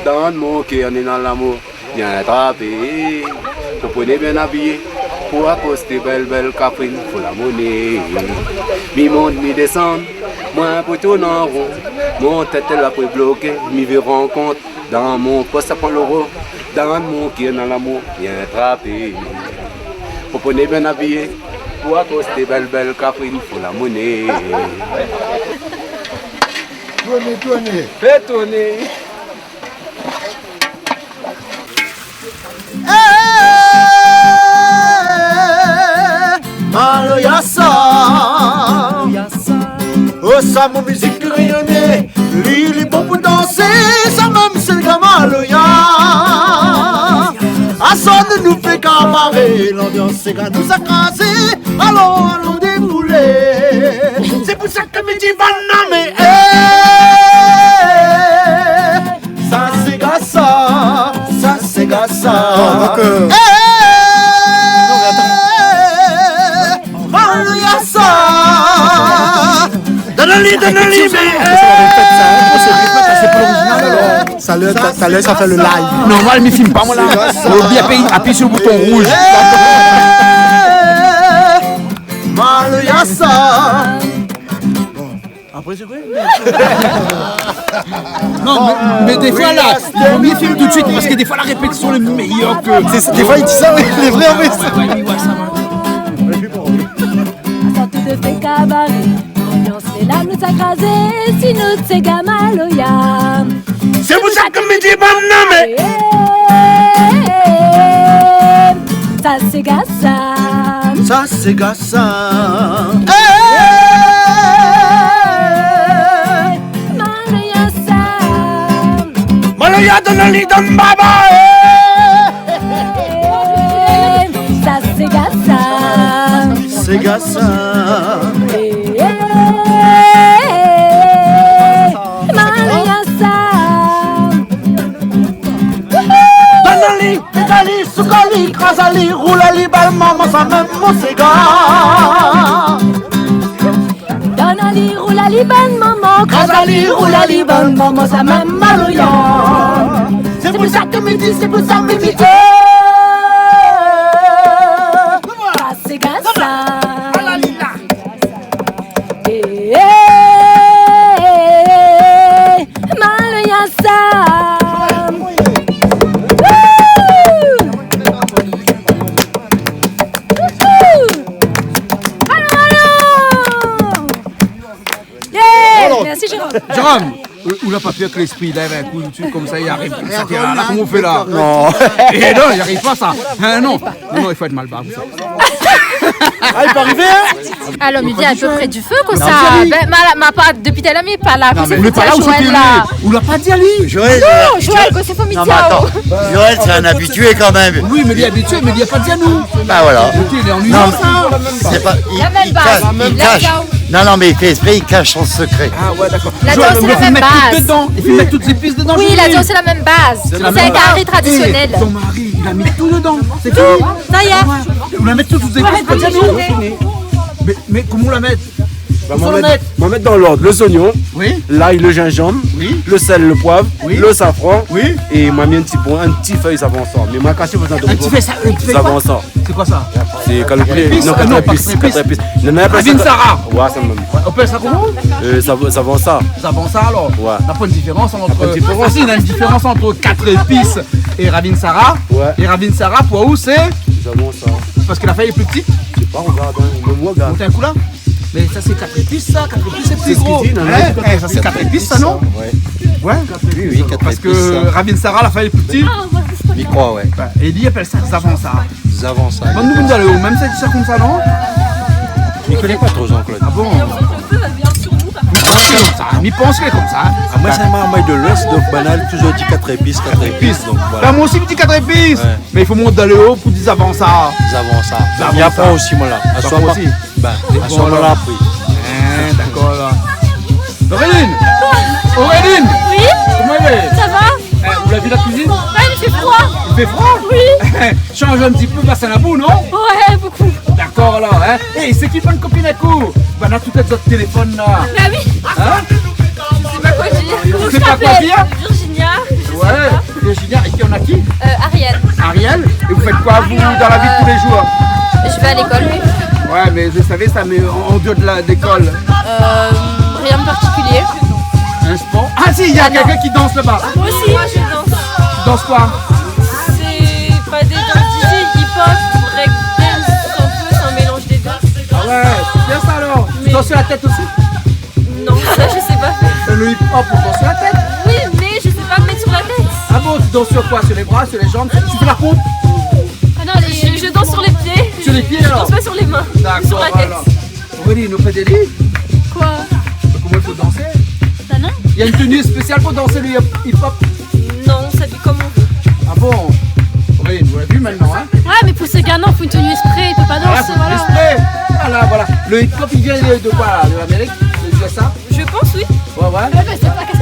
dans mon cœur, on est dans l'amour. Bien attrapé, comprenez bien habillé. Pour accoster belle caprine, faut la monnaie. Mi monte, mi descend, moi pour tourner en rond. Mon tête elle a pris bloqué, mi vais rencontre. Dans mon poste à poil euro, dans mon cœur, dans l'amour. Bien attrapé, comprenez bien habillé. Pour accoster belle caprine, faut la monnaie. Tournez. Fais tourner. Maloyassa, oh ça mon musique rayonnée, il est bon pour danser, ça même c'est le Maloya. À ça ne nous fait qu'à marrer, l'ambiance c'est qu'à nous accraser, allons débouler. C'est pour ça que me dit Vaname, ça c'est Gassa, ça c'est Gassa. Donne-lui, Ça fait le live. Normal, mais filme pas moi là. Appuie sur le bouton rouge. Maloyassa. Après c'est quoi? Non, mais des fois là, il faut mieux filmer tout de suite parce que des fois la répétition est meilleure que. Des fois il dit ça, oui, les vrais en fait. Sorte de fait cabaret, ambiance les lames nous s'acraser, si nous c'est Gamaloya. C'est pour ça que me dit Baname. Ça c'est Gassa. Ça c'est Gassa. Maloyassa. Maloya donne-lui donne baba. Ça c'est Gassa. C'est Gassa. Maloyassa. Donne-lui, Gali, Soukali, Krasali, Roulali, Balmama, ça même mon séga. Donali, roulali, ban maman, Krasali, roulali, ban maman, ça même Maloya. C'est pour ça que me dit, c'est pour ça que me dit. Ça c'est Gassa. Maloyassa. Merci Jérôme. Jérôme, ou l'a pas peur que l'esprit lève un coup dessus comme ça, il arrive. Ça tient là, comment on fait là? Non. Et non, il n'y arrive pas ça. Hein, non, il faut être mal barbe. Ah, il peut arriver, hein? Alors, il vient un peu près du feu, comme ça. Ben, ma part, depuis telle année, pas là. On n'est pas là où c'était là. On l'a pas dit à lui. Joël, que c'est pas mis. Non, mais attends. Joël, c'est un habitué quand même. Oui, mais il est habitué, mais il n'y a pas dit à nous. Bah voilà. Il est ennuyant, ça. C'est pas. La même base. Il cache. Non, mais il fait esprit, il cache son secret. Ah ouais, d'accord. La danse, c'est la même base. Il faut mettre toutes les pistes dedans. Oui, la danse, c'est la même base. C'est un carré traditionnel. Ton mari, il a mis tout dedans. C'est tout. Ça y est. On va mettre toutes les pistes, pas dit à nous. Mais comment on la met? On va mettre dans l'ordre le oignon, oui, l'ail, le gingembre, oui, le sel, le poivre, oui, le safran, oui, et moi mis un petit feuille savon sort. Mais moi caché besoin de un petit feuille savon sort. C'est quoi ça? C'est calculé. Non, 4 épices. Ravine Sarah. Ouais, ça même. On appelle ça comment? Savon ça. Savon ça alors. Ouais. T'as pas une différence entre. Il y a une différence entre 4 épices et Ravine Sarah. Ouais. Et Ravine Sarah, pour où c'est? Savon ça. Parce que la feuille est plus petite. Je sais pas, regarde, le mois regarde. Montez un coup là. Mais ça c'est 4 épices ça, 4 épices c'est plus ce gros. qu'il dit, non, Ça c'est 4 épices ça non? Ouais. Ouais. Oui, 4 Parce que Ravine Sarah la feuille est plus petite. Il croit, ouais. Et lui appelle ça Savon Sarah. Savon ça. Bonne nous allez où? Même c'est ça comme ça non? Il connaît pas trop Jean-Claude. Ah bon? Il pense qu'il est comme ça. Moi, c'est un maille de l'Ouest, donc banal, toujours dit 4 épices, 4 épices. Donc voilà. Moi aussi, je dis 4 épices. Ouais. Mais il faut monter dans le haut pour dire avant ça. Nous avons ça. Nous Il y a avons pas ça. aussi, moi là. À Ça soi, aussi. ben, à soi, on l'a appris. D'accord là. Auréline. Auréline. Oui. Comment elle est? Ça va? Vous l'avez vu la cuisine? Ouais, il fait froid. Il fait froid? Oui. Change un petit peu, bah c'est la boue, non? Ouais, beaucoup. D'accord alors, hein? Et c'est qui bonne copine à coup? Bah on a tout notre téléphone là. Bah oui. Hein? Je sais pas quoi dire. Tu sais pas quoi dire? Virginia. Ouais, Virginia, et qui on a qui? Ariel. Ariel? Et vous faites quoi vous dans la vie de tous les jours? Je vais à l'école, oui. Ouais, mais je savais ça, mais en dehors de l'école. Rien de particulier. Un sport? Ah si, il y a quelqu'un qui danse là-bas. Moi aussi. Moi, je danse. Tu danses quoi? C'est pas des danses d'ici, hip-hop, breakdance, un peu, c'est un mélange des deux. Ah ouais, c'est bien ça alors. Tu danses sur la tête aussi? Non, ça je sais pas faire. Le hip-hop, on danse sur la tête? Oui, mais je sais pas me mettre sur la tête. Ah bon, tu danses sur quoi? Sur les bras, sur les jambes? Tu fais la pompe? Ah non, je danse sur les pieds. Sur les pieds Je alors? danse pas sur les mains. D'accord, Sur la tête. alors. Aurélie, il nous fait des livres? Quoi? Comment il faut danser? Bah non. Il y a une tenue spéciale pour danser le hip-hop? Non, ça dit comme on veut. Ah bon? Aurélie, vous l'avez vu maintenant, hein? Ouais, mais pour ces gars-là, il faut une tenue esprit, il peut pas danser, Voilà, voilà. Voilà. Le hip-hop, il vient de quoi là? De l'Amérique? De USA? Je pense, oui. Ouais, ouais.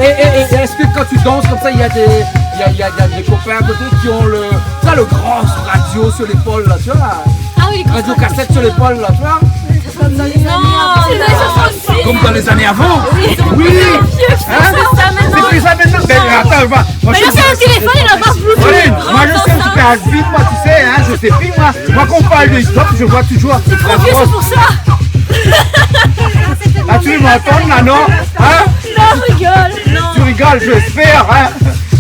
Et est-ce que quand tu danses comme ça, il y a des copains à côté qui ont le grand radio sur l'épaule là, tu vois là? Ah oui, les Radio cassette sur l'épaule là, tu vois? Non, c'est les années 66. Comme dans les années avant? Oui. Hein? C'est plus ça maintenant. Mais attends, moi Mais là, c'est un téléphone, il a pas Bluetooth. moi je sais super vite, moi tu sais, hein, je sais plus moi. Moi quand on parle de hip-hop, je vois toujours. C'est trop vieux, c'est pour ça. Ah tu veux m'entendre là, non? Hein? Non, je rigole. Tu rigoles, j'espère, hein?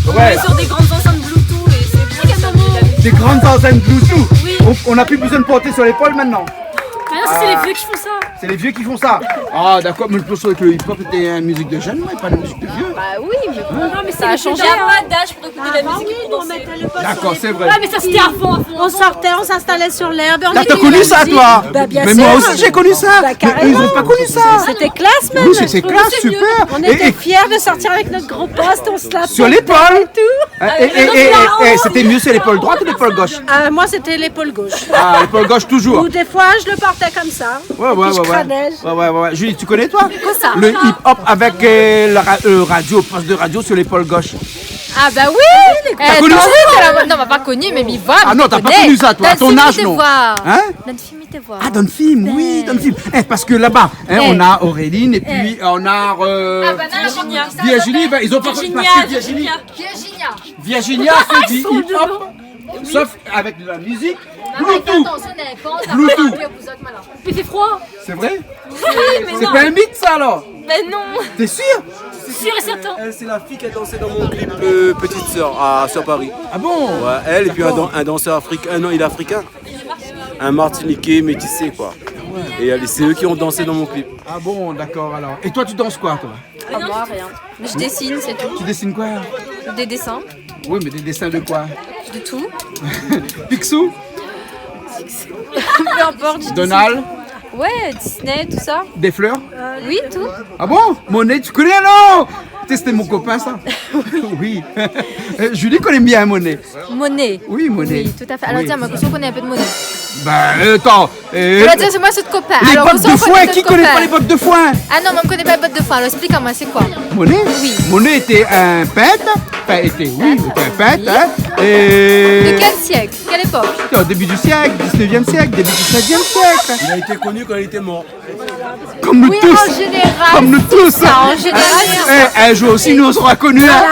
On est sur des grandes enceintes Bluetooth et c'est bon. Des grandes enseignes Bluetooth. Oui. On n'a plus besoin de porter sur l'épaule maintenant. Maintenant, c'est les vieux qui font ça. C'est les vieux qui font ça. Ah d'accord, mais je pense que le hip-hop était une musique de jeunes, pas une musique de vieux. Bah oui, mais non, mais ça a changé. Il n'y a pas d'âge pour écouter la musique et pour danser. D'accord, c'est vrai. Ouais, mais ça c'était avant. On sortait, on s'installait sur l'herbe. T'as connu ça toi? Bah bien mais sûr. moi aussi j'ai connu ça. Bah, Mais ils n'ont pas connu ça. C'était classe même. Oui, c'était classe, super. On était fiers de sortir avec notre gros poste, on se la Sur l'épaule. Et c'était mieux sur l'épaule droite ou l'épaule gauche? Moi c'était l'épaule gauche. Ah, l'épaule gauche toujours. Ou des fois je le portais comme ça. Ouais. Julie, tu connais toi? Quoi ça? Le hip-hop avec le radio, poste de radio sur l'épaule gauche. Ah bah oui. T'as connu ça? Non, on m'a pas connu, mais m'y voit. Ah non, t'as pas connu ça toi, à ton âge non? Hein? Dans le film, oui, dans le film. Parce que là-bas, on a Auréline et puis on a Virginie. Ils ont pas connu Virginia fait du hip-hop, sauf avec de la musique. Bluetooth. Mais c'est froid. C'est vrai? Oui, mais C'est non. pas un mythe ça alors? Mais non. T'es sûr? Sûr et certain. C'est la fille qui a dansé dans mon clip Petite Sœur sur Paris. Ah bon? Ouais, elle et puis un danseur africain. Non, il est africain. Un martiniquais métissé quoi. Et c'est eux qui ont dansé dans mon clip. Ah bon, d'accord alors. Et toi tu danses quoi toi? Ah, moi, rien. Mais je dessine, c'est tout. Tu dessines quoi? Des dessins. Oui, mais des dessins de quoi? De tout. Picsou? Peu importe. je Donald? dessine. Ouais, Disney, tout ça. Des fleurs? Oui, tout. Ah bon? Monet, tu connais non? C'était mon copain ça? Oui. Julie connaît bien Monet. Monet. Oui, Monet. Oui, tout à fait. Alors Oui. tiens, ma question connaît un peu de monnaie. Bah attends. Alors tiens, c'est moi ce copain. Les Alors, bottes Rousseau, de on connaît foin, ce qui connaît copain. pas les bottes de foin? Ah non, mais on ne connaît pas les bottes de foin. Alors explique-moi, c'est quoi? Monet? Oui. Monet était un peintre. Enfin, il était un peintre. Hein, et... De quel siècle? Quelle époque? Au début du siècle, 19e siècle, début du 16e siècle. Il a été connu quand il était mort. Comme nous Oui, tous. en général. Comme nous tous. Ça, en général. Un jour aussi, nous on sera connus. Hein.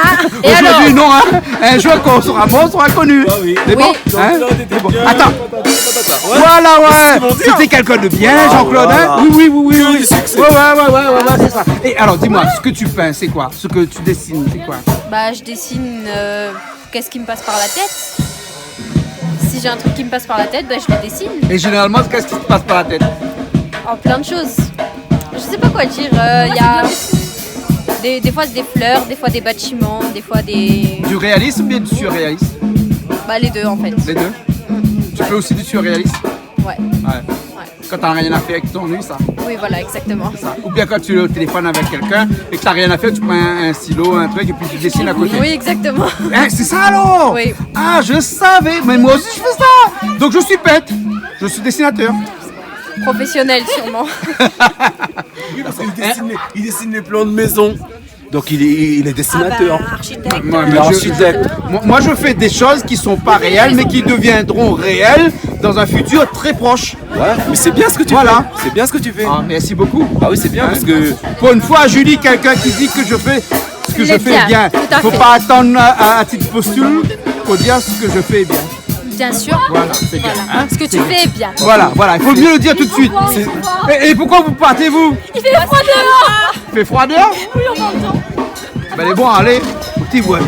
Et Aujourd'hui, alors non. Hein. Un jour, quand on sera mort, on sera connus. Ah oui. Mais bon, hein. Mais bon. Attends. Voilà, ouais. C'était quelqu'un de bien, Jean-Claude. Voilà. Hein. Oui. Ouais, C'est ça. Et alors, dis-moi, ce que tu peins, c'est quoi? Ce que tu dessines, c'est quoi? Bah, je dessine qu'est-ce qui me passe par la tête. Si j'ai un truc qui me passe par la tête, bah, je le dessine. Et généralement, qu'est-ce qui te passe par la tête? En plein de choses. Je sais pas quoi dire. Il y a des fois c'est des fleurs, des fois des bâtiments, des fois des. Du réalisme ou bien du surréalisme? Bah, les deux en fait. Les deux. Tu fais aussi du surréalisme? Ouais. Quand t'as rien à faire avec ton nuit, ça. Oui, voilà, exactement. Ça. Ou bien quand tu es au téléphone avec quelqu'un et que t'as rien à faire, tu prends un stylo, un truc et puis tu dessines à côté. Oui, exactement. Hein, c'est ça alors? Oui. Ah, je savais, mais moi aussi je fais ça. Donc je suis bête. Je suis dessinateur. Professionnel sûrement. Oui, parce qu'il dessine les plans de maison. Donc il est dessinateur. Architecte. Moi, je fais des choses qui sont pas réelles, mais qui deviendront réelles dans un futur très proche. Ouais, mais c'est bien ce que tu fais. C'est bien ce que tu fais. Ah, merci beaucoup. Ah oui, c'est bien parce que... Pour une fois, Julie, quelqu'un qui dit que je fais ce que je fais bien. Faut pas attendre à titre posthume, faut dire ce que je fais bien. Bien sûr. Voilà, c'est bien. Hein, ce que tu fais est bien. Voilà, il faut mieux le dire tout de suite. Et pourquoi vous partez, vous? Il fait froid dehors. Il fait froid dehors? Oui, on m'entend. Ben bon, allez.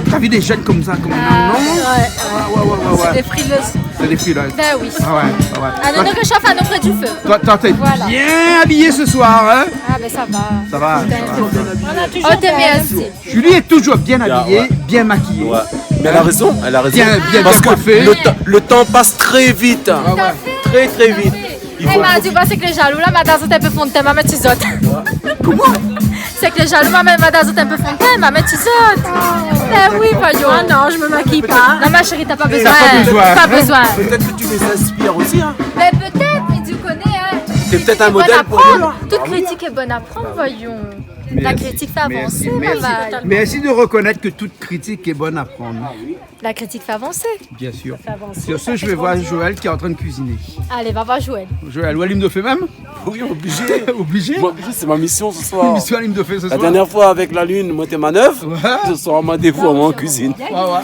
T'as vu des jeunes comme ça, comme non? Ouais. C'est des frileuses. C'est des frileuses. Ben oui. Ah ouais. À nous réchauffe à nous près du feu. Toi, t'es bien habillé ce soir, hein? Ah ben ça va. Ça va. Oh, t'es bien aussi. Julie est toujours bien habillée, bien maquillée. Ouais. Mais elle a raison. Bien parce que coiffée. le temps passe très vite. Très très vite. Elle m'a dit, c'est que les jaloux là, madame, c'est un peu fond de teint, ma mettre tisote. Comment? C'est que les jaloux, madame, c'est un peu fond de teint, ma mettre tisote. Ben oui, voyons. Ah non, je me maquille pas. Non, ma chérie, t'as pas besoin. Pas besoin. Peut-être que tu les inspires aussi, hein. Mais peut-être, mais tu connais, hein. T'es peut-être un modèle pour eux. Toute critique est bonne à prendre, voyons. La critique fait avancer, maman. Merci de reconnaître que toute critique est bonne à prendre. La critique fait avancer. Bien sûr. Sur ce, je vais voir Joël qui est en train de cuisiner. Allez, va voir Joël. Joël, Walim de fait même? Oui, obligé. Obligé? Moi, c'est ma mission ce soir. Mission Walim de fait ce soir. La dernière fois avec la lune, moi t'es manœuvre. Ce soir, on des fois en cuisine.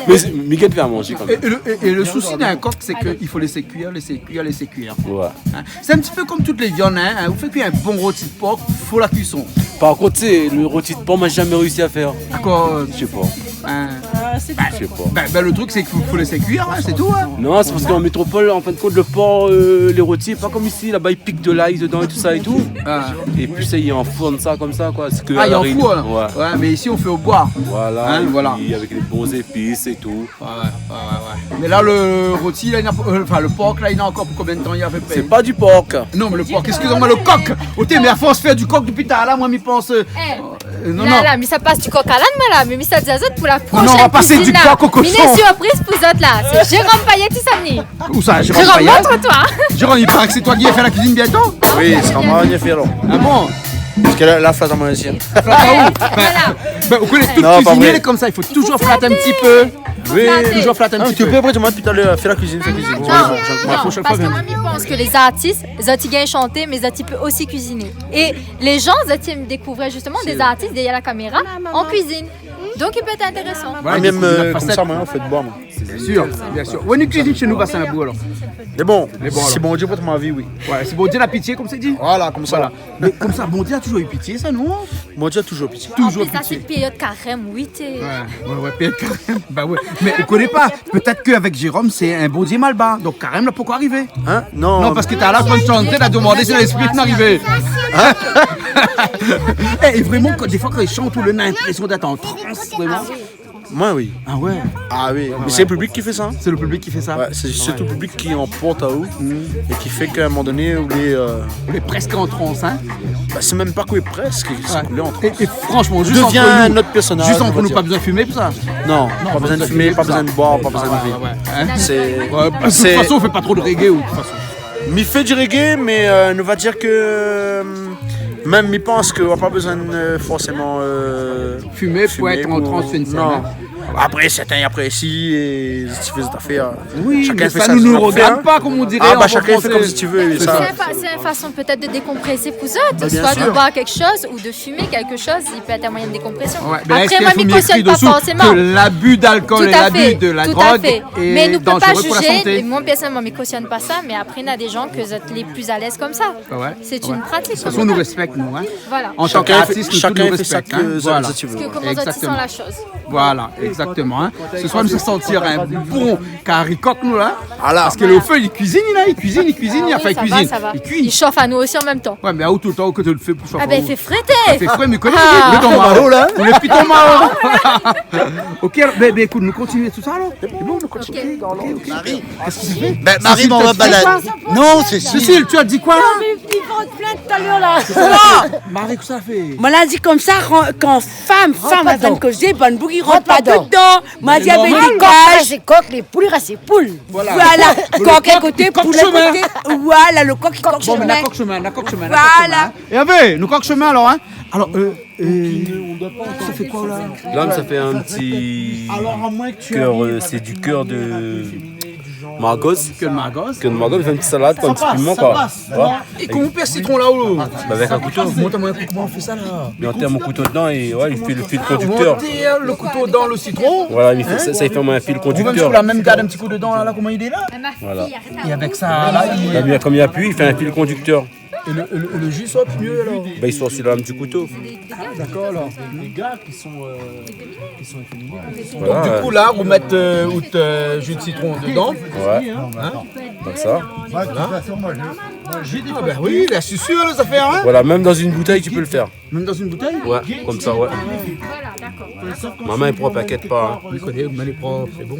Mais Miguel fait à manger quand même. Et le souci d'un coq, c'est qu'il faut laisser cuire. Ouais. Hein? C'est un petit peu comme toutes les viandes. Hein? Vous faites cuire un bon rôti de porc, il faut la cuisson. Par contre, le rôti de porc, moi j'ai jamais réussi à faire. D'accord. Je sais pas. Je sais pas. Le truc, c'est qu'il faut laisser cuire, hein, c'est tout. Hein. Non, c'est parce qu'en métropole, en fin de compte, le porc, les rôtis, pas comme ici, là-bas ils piquent de l'ail dedans et tout ça et tout. Et puis ça, ils enfournent ça comme ça, quoi. Que ils enfournent. Ouais, mais ici on fait au bois. Voilà, hein, voilà. Avec les bons épices et tout. Ouais. Mais là, le rôti, là, le porc, là, il a encore pour combien de temps il a fait payer? C'est pas du porc. Non, mais le porc, excusez-moi, le coq. Ok, mais à force de faire du coq depuis tard, là, moi, m'y pense. Non. Là, mais ça passe du coq à l'âne, moi, là. Mais ça dit azot pour la prochaine. Non, on va passer du coq au cochon. Mine surprise pour autres, là. C'est Jérôme Payet qui samedi. Où ça, Jérôme, montre-toi. Jérôme, il paraît que c'est toi qui vas faire la cuisine bientôt? Oui, c'est moi qui vais faire. Ah bon? Parce que là, flatte à mon ancien. Vous connaissez toute cuisine, elle est comme ça, il faut toujours flatter un petit peu. Oui, toujours flatter un petit peu. Tu peux après, tu m'as tout à l'heure fait la cuisine, Non, parce que mamie pense que les artistes, ils gagnent chanter, mais ils peuvent aussi cuisiner. Et les gens, ils découvraient justement des artistes derrière la caméra en cuisine. Donc, il peut être intéressant. Ouais, même comme ça, moi, on fait de bois, moi. Bien sûr. Où est-ce cuisine chez nous, Bassin Abou alors? Mais bon, c'est bon Dieu pour ma vie, oui. Ouais, c'est bon Dieu la pitié, comme c'est dit. Voilà, comme ça. Mais comme ça, bon Dieu a toujours eu pitié, ça, non? Bon Dieu a toujours pitié. Toujours pitié. Ça, c'est période carême, oui, t'es. Ouais, période carême. Bah ouais. Mais on connaît pas. Peut-être qu'avec Jérôme, c'est un bon Dieu mal bas. Donc carême, là, pourquoi arriver? Hein? Non. Non, parce que t'as la bonne chanter, t'as demandé si l'esprit n'est arrivé. Et vraiment, des fois, quand ils chantent, on a l'impression d'être en transe, vraiment. Moi, oui. Ah ouais? Ah oui. Mais c'est le public qui fait ça. C'est le public qui fait ça? Ouais, c'est surtout le public qui emporte à haut et qui fait qu'à un moment donné, on est presque en transe, hein? Bah, c'est même pas qu'on est presque, c'est qu'on est en transe. Et franchement, juste devient entre nous, notre personnage. Juste entre nous, pas besoin de fumer pour ça? Non, pas besoin de fumer, pas besoin de boire, pas besoin de vivre. De toute façon, on fait pas trop de reggae, de toute façon. Mais fait du reggae, mais on va dire que... Même, il pense qu'on n'a pas besoin de forcément fumer pour être en transe une scène. Non. Après, certains apprécient et si tu fais cette affaire. Oui, chacun mais fait ça ne nous regarde pas, comme on dirait. Ah, bah chacun fait comme si tu veux. C'est une façon peut-être de décompresser pour eux, soit de boire quelque chose ou de fumer quelque chose, il peut être un moyen de décompression. Après, moi, je ne cautionne pas forcément. Que l'abus d'alcool et l'abus de la drogue est dangereux pour la santé. Moi, personnellement, je ne cautionne pas ça, mais après, il y a des gens que vous êtes les plus à l'aise comme ça. C'est une pratique. De toute façon, on nous respecte, nous. Voilà. En tant qu'artiste, chacun fait ça que tu veux. Comment ils sentent la chose. Voilà, exactement. Ce soir, nous allons sentir un bon caricoque, nous, là. Parce que le feu, il cuisine, il cuisine, il cuisine. Il cuit. Il chauffe à nous aussi en même temps. Ouais, mais à où tout le temps que tu le fais pour chauffer? Ah, ben, il fait fréter. Il fait frais, mais connais ton maro, là. On est piton maro. Ok, ben, écoute, nous continuons tout ça, alors. C'est bon, nous continuons. Marie, qu'est-ce que tu fais? Ben, Marie m'en va balade. Non, c'est Cécile, tu as dit quoi, là? il porte plainte tout à l'heure là. Non. Marie, que ça fait? Moi, l'a dit comme ça, quand femme, la femme que j'ai, bonne bougie, rentre pas dedans. dedans. Moi, dit avec les cages. C'est coq, les poules, c'est poules. Voilà. Coq à côté, poule à côté. Voilà, le coq qui coq Bon, mais chemin. la coq chemin. Voilà. Et avait, nous coq chemin alors, hein. Alors, ça fait quoi là? Là, ça fait un petit cœur, c'est du cœur de Margos. Cœur de Margos. Cœur de Margos, il fait une petite salade, un petit piment quoi. Et comment on perd citron là-haut? Avec un couteau. Montre-moi comment on fait ça là. Il enterre mon couteau dedans et ouais, il fait le fil conducteur. On enterre le couteau dans le citron. Voilà, il fait, ça il fait un fil conducteur. La même garde un petit coup dedans là, comment il est là? Voilà. Et avec ça là, Comme il appuie, il fait un fil conducteur. Et le jus sort mieux alors? Bah, il sort aussi là du couteau. Ah, d'accord alors. Les gars qui sont efféminés. Voilà. Donc du coup là, vous mettez jus de citron dedans. Ouais. Hein? Comme ça. Moi, de toute façon, moi, j'ai des Ah bah oui, la suceur les affaires. Hein? Voilà, même dans une bouteille, tu peux le faire. Même dans une bouteille? Ouais, comme ça, ouais. Voilà, d'accord. Ma main est propre, t'inquiète pas. Je connais, mais elle est propre, c'est bon.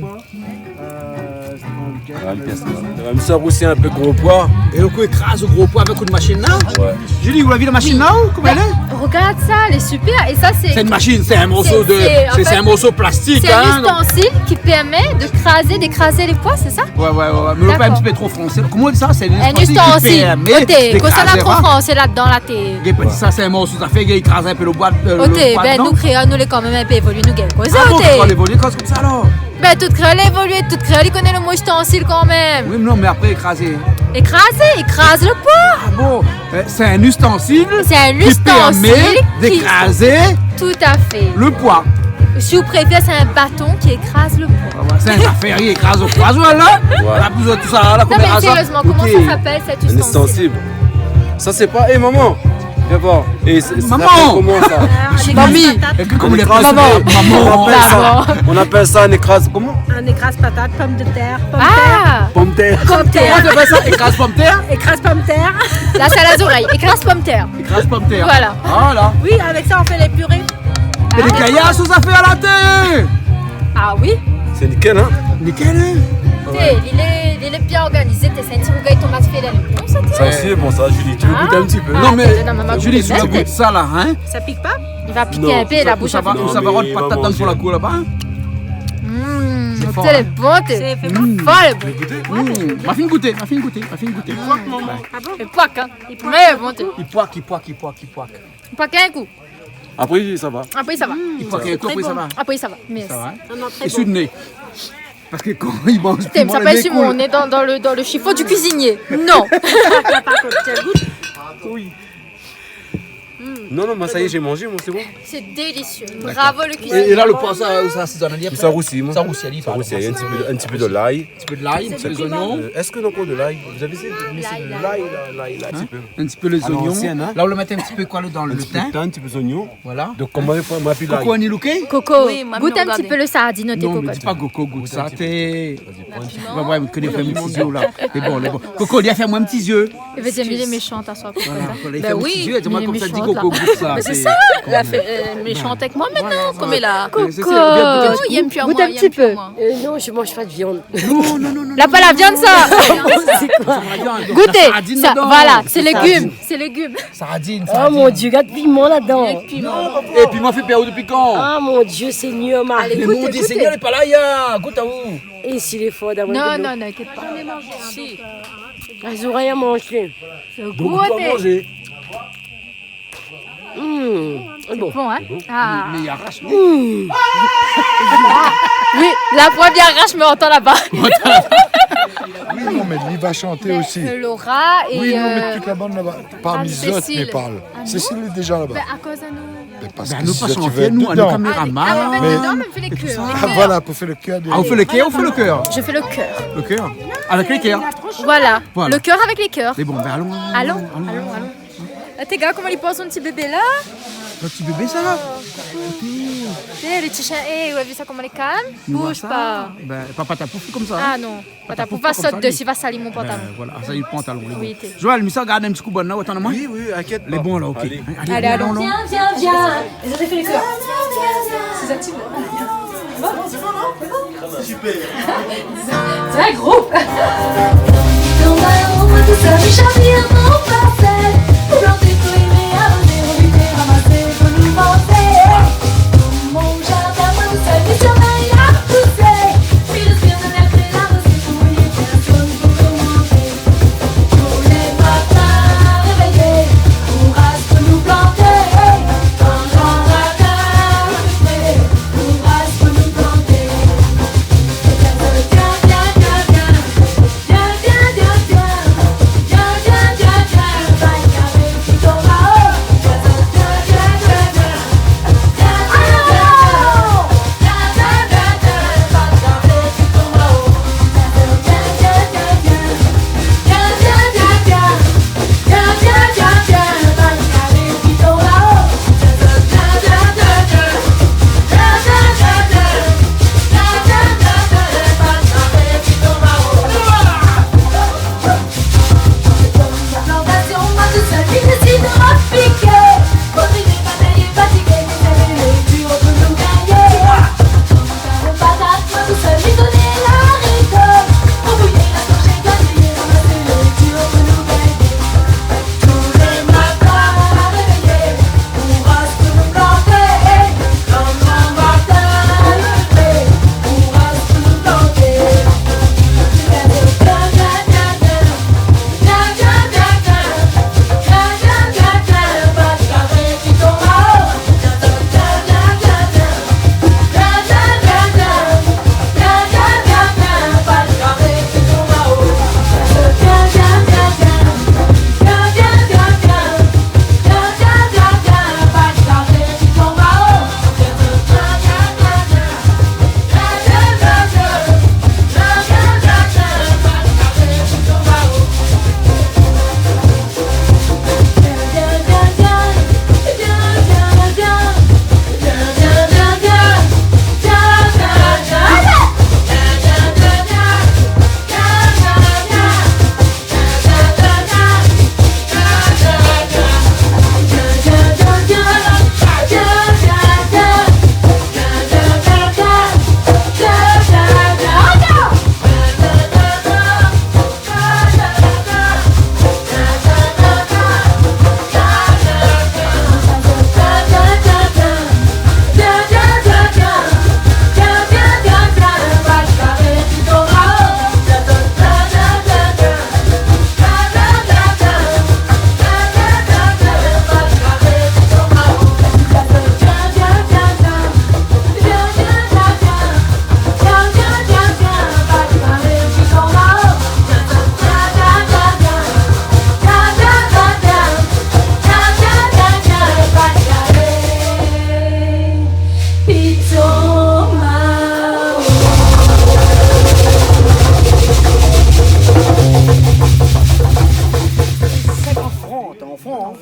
Même ça aussi un peu gros poids. Et donc on écrase le gros poids avec une machine là? Ouais. Julie, vous l'avez vu la machine là ou comment elle est? Regarde ça, elle est super. Et ça, C'est une machine, c'est un morceau de. C'est un morceau plastique. C'est un hein, ustensile qui permet d'écraser les pois, c'est ça? Ouais. Mais le pas un petit peu trop français. Comment on dit ça? C'est Un ustensile. d'écraser, Quand ça n'a trop français là-dedans, là, t'es. Ça, c'est un morceau, ça fait qu'il écrase un peu le bois. Ben nous créoles, nous les quand même un peu évoluer, nous gagnons. Ah bon, on va l'évoluer comme ça alors? Ben toute créole évolue, toute créole, il connaît le mot ustensile quand même. Oui, mais non, mais après écraser. Écrase le pois. Ah bon? C'est un ustensile. C'est un qui ustensile permet d'écraser tout à fait. le poids. Si vous préférez, c'est un bâton qui écrase le poids. C'est un affaire, il écrase le poids, voilà. On a besoin de tout ça, la Non mais sérieusement, comment ça s'appelle cet Un ustensile? ustensile. Ça, c'est pas. Hé, maman! Viens voir. Et Maman! Comment ça? Mamie! Comment On appelle ça un écrase. Comment? Un écrase patate, pomme de terre, Pomme de terre. pomme de terre. Comment on appelle ça? Écrase pomme de terre? Écrase pomme de terre. Là, c'est à la oreille. Écrase pomme de terre. Écrase pomme de terre. Voilà. Voilà. Oui, avec ça on fait les purées. Et les caillasses, ça fait à la télé! Ah oui? C'est nickel, hein? Nickel, hein? Il est bien organisé, t'es senti où gagne ton masque fidèle. Bon, ça Ça aussi est bon, ça, Julie. Tu veux goûter un petit peu? Non, mais maman, Julie, si tu goûte. goûtes ça là, hein? Ça pique pas? Il va piquer un peu la bouche. Ça va patate dans pour la cour là-bas? C'est fort, les bons, C'est fait folle bon. Ma fine goûter. C'est poic, hein. Mais bon, Il poique. poic un coup. Après, ça va. Après, ça va. Il poique un coup, après ça va. Après, ça va. Mais Ça va, hein? Non, très Et bon. sur le nez. Parce que quand il mange T'aimes, ça pas sur mon nez dans le chiffon du cuisinier. Non. Non, mais ça y est, j'ai mangé, moi, c'est bon. C'est délicieux. Bravo le cuisinier. Et là, le poisson, ça assaisonne. Ça roussit, moi. Ça roussit, il Ça roussit, il y a un petit peu de l'ail. Un petit peu de l'ail, un petit peu les oignons. Est-ce que encore de l'ail? Vous avez essayé de laisser de l'ail, là, un petit peu? Un petit peu les À oignons. l'ancienne, hein. Là, on le met un petit peu quoi dans le Un petit peu thym. de thym, un petit peu d'oignon. Voilà. Donc, comment on appuie l'ail? Coco anilouké? Coco, Oui, moi, goûte me un petit regardez. peu le sardine au tes Non, mais cocottes. dis pas Coco, goûte ça. T'es. Ouais, vous connaissez un petit yeux là. Les bons. Coco, viens faire moi un petit yeux. Il veut dire, il est méchant, t'assois. Ben oui, dis-moi il est comme ça, dis méchante, Coco, goûte ça. Mais c'est ça, la méchante avec moi maintenant, comme elle a. Coco, Il aime plus à goûte moi, un il petit aime plus à peu. moi. Non, je mange pas de viande. Non. Là, pas la viande, ça. Goûtez. Sardine Ça, dedans. voilà, c'est légumes. C'est légumes. Sardine. Oh mon Dieu, regarde le piment là-dedans. Et puis, moi, fait période depuis quand? Ah mon Dieu, Seigneur, ma. Mais mon Dieu, Seigneur, il est pas là, ya. Goûte à où? Et s'il est fort d'avoir Non, de l'eau. non, n'inquiète pas. Si. Elles ont rien mangé. Goûtez. Bon. Bon, hein? Ah. Mais il arrache. Oui, la première arrache, mais on entend là-bas. Oui, non, mais il va chanter aussi. Laura et. Oui, non, mais toute la bande là-bas. Pas Misotte, Cécile. mais parle. Cécile est déjà là-bas. À cause de nous. Mais parce Ben, que nous si pas tu veux chanter, être nous, à nos dedans. caméramans. Ah, mais Mais- non, mais on fait les cœurs. Ah, voilà, pour faire le cœur des... Ah, on fait le cœur, on fait le cœur. Je fais le cœur. Le cœur. Avec les cœurs. Voilà. Voilà. Le cœur avec les cœurs. Mais bon, ben allons. Allons. Tes gars, comment ils pensent un petit bébé là? Le petit bébé, ça va. Les petits chiens, vous avez vu ça comment les calme? Bouge pas. Ben, papa t'a pouffé comme ça. Ah non. Pas pour pas comme ça, sauter lui. dessus, va salir mon pantalon. Voilà, ça y est, le pantalon. les Oui, bons. t'es. Joël, mais ça, garde un petit coup bon là, attends moi. Oui, inquiète. Les bons là, ok. Allez. Allez, allons. Viens. Ils ont fait les cœurs. C'est actif. Super. C'est un groupe. Dans ma robe, tout ça, chavirement parfait.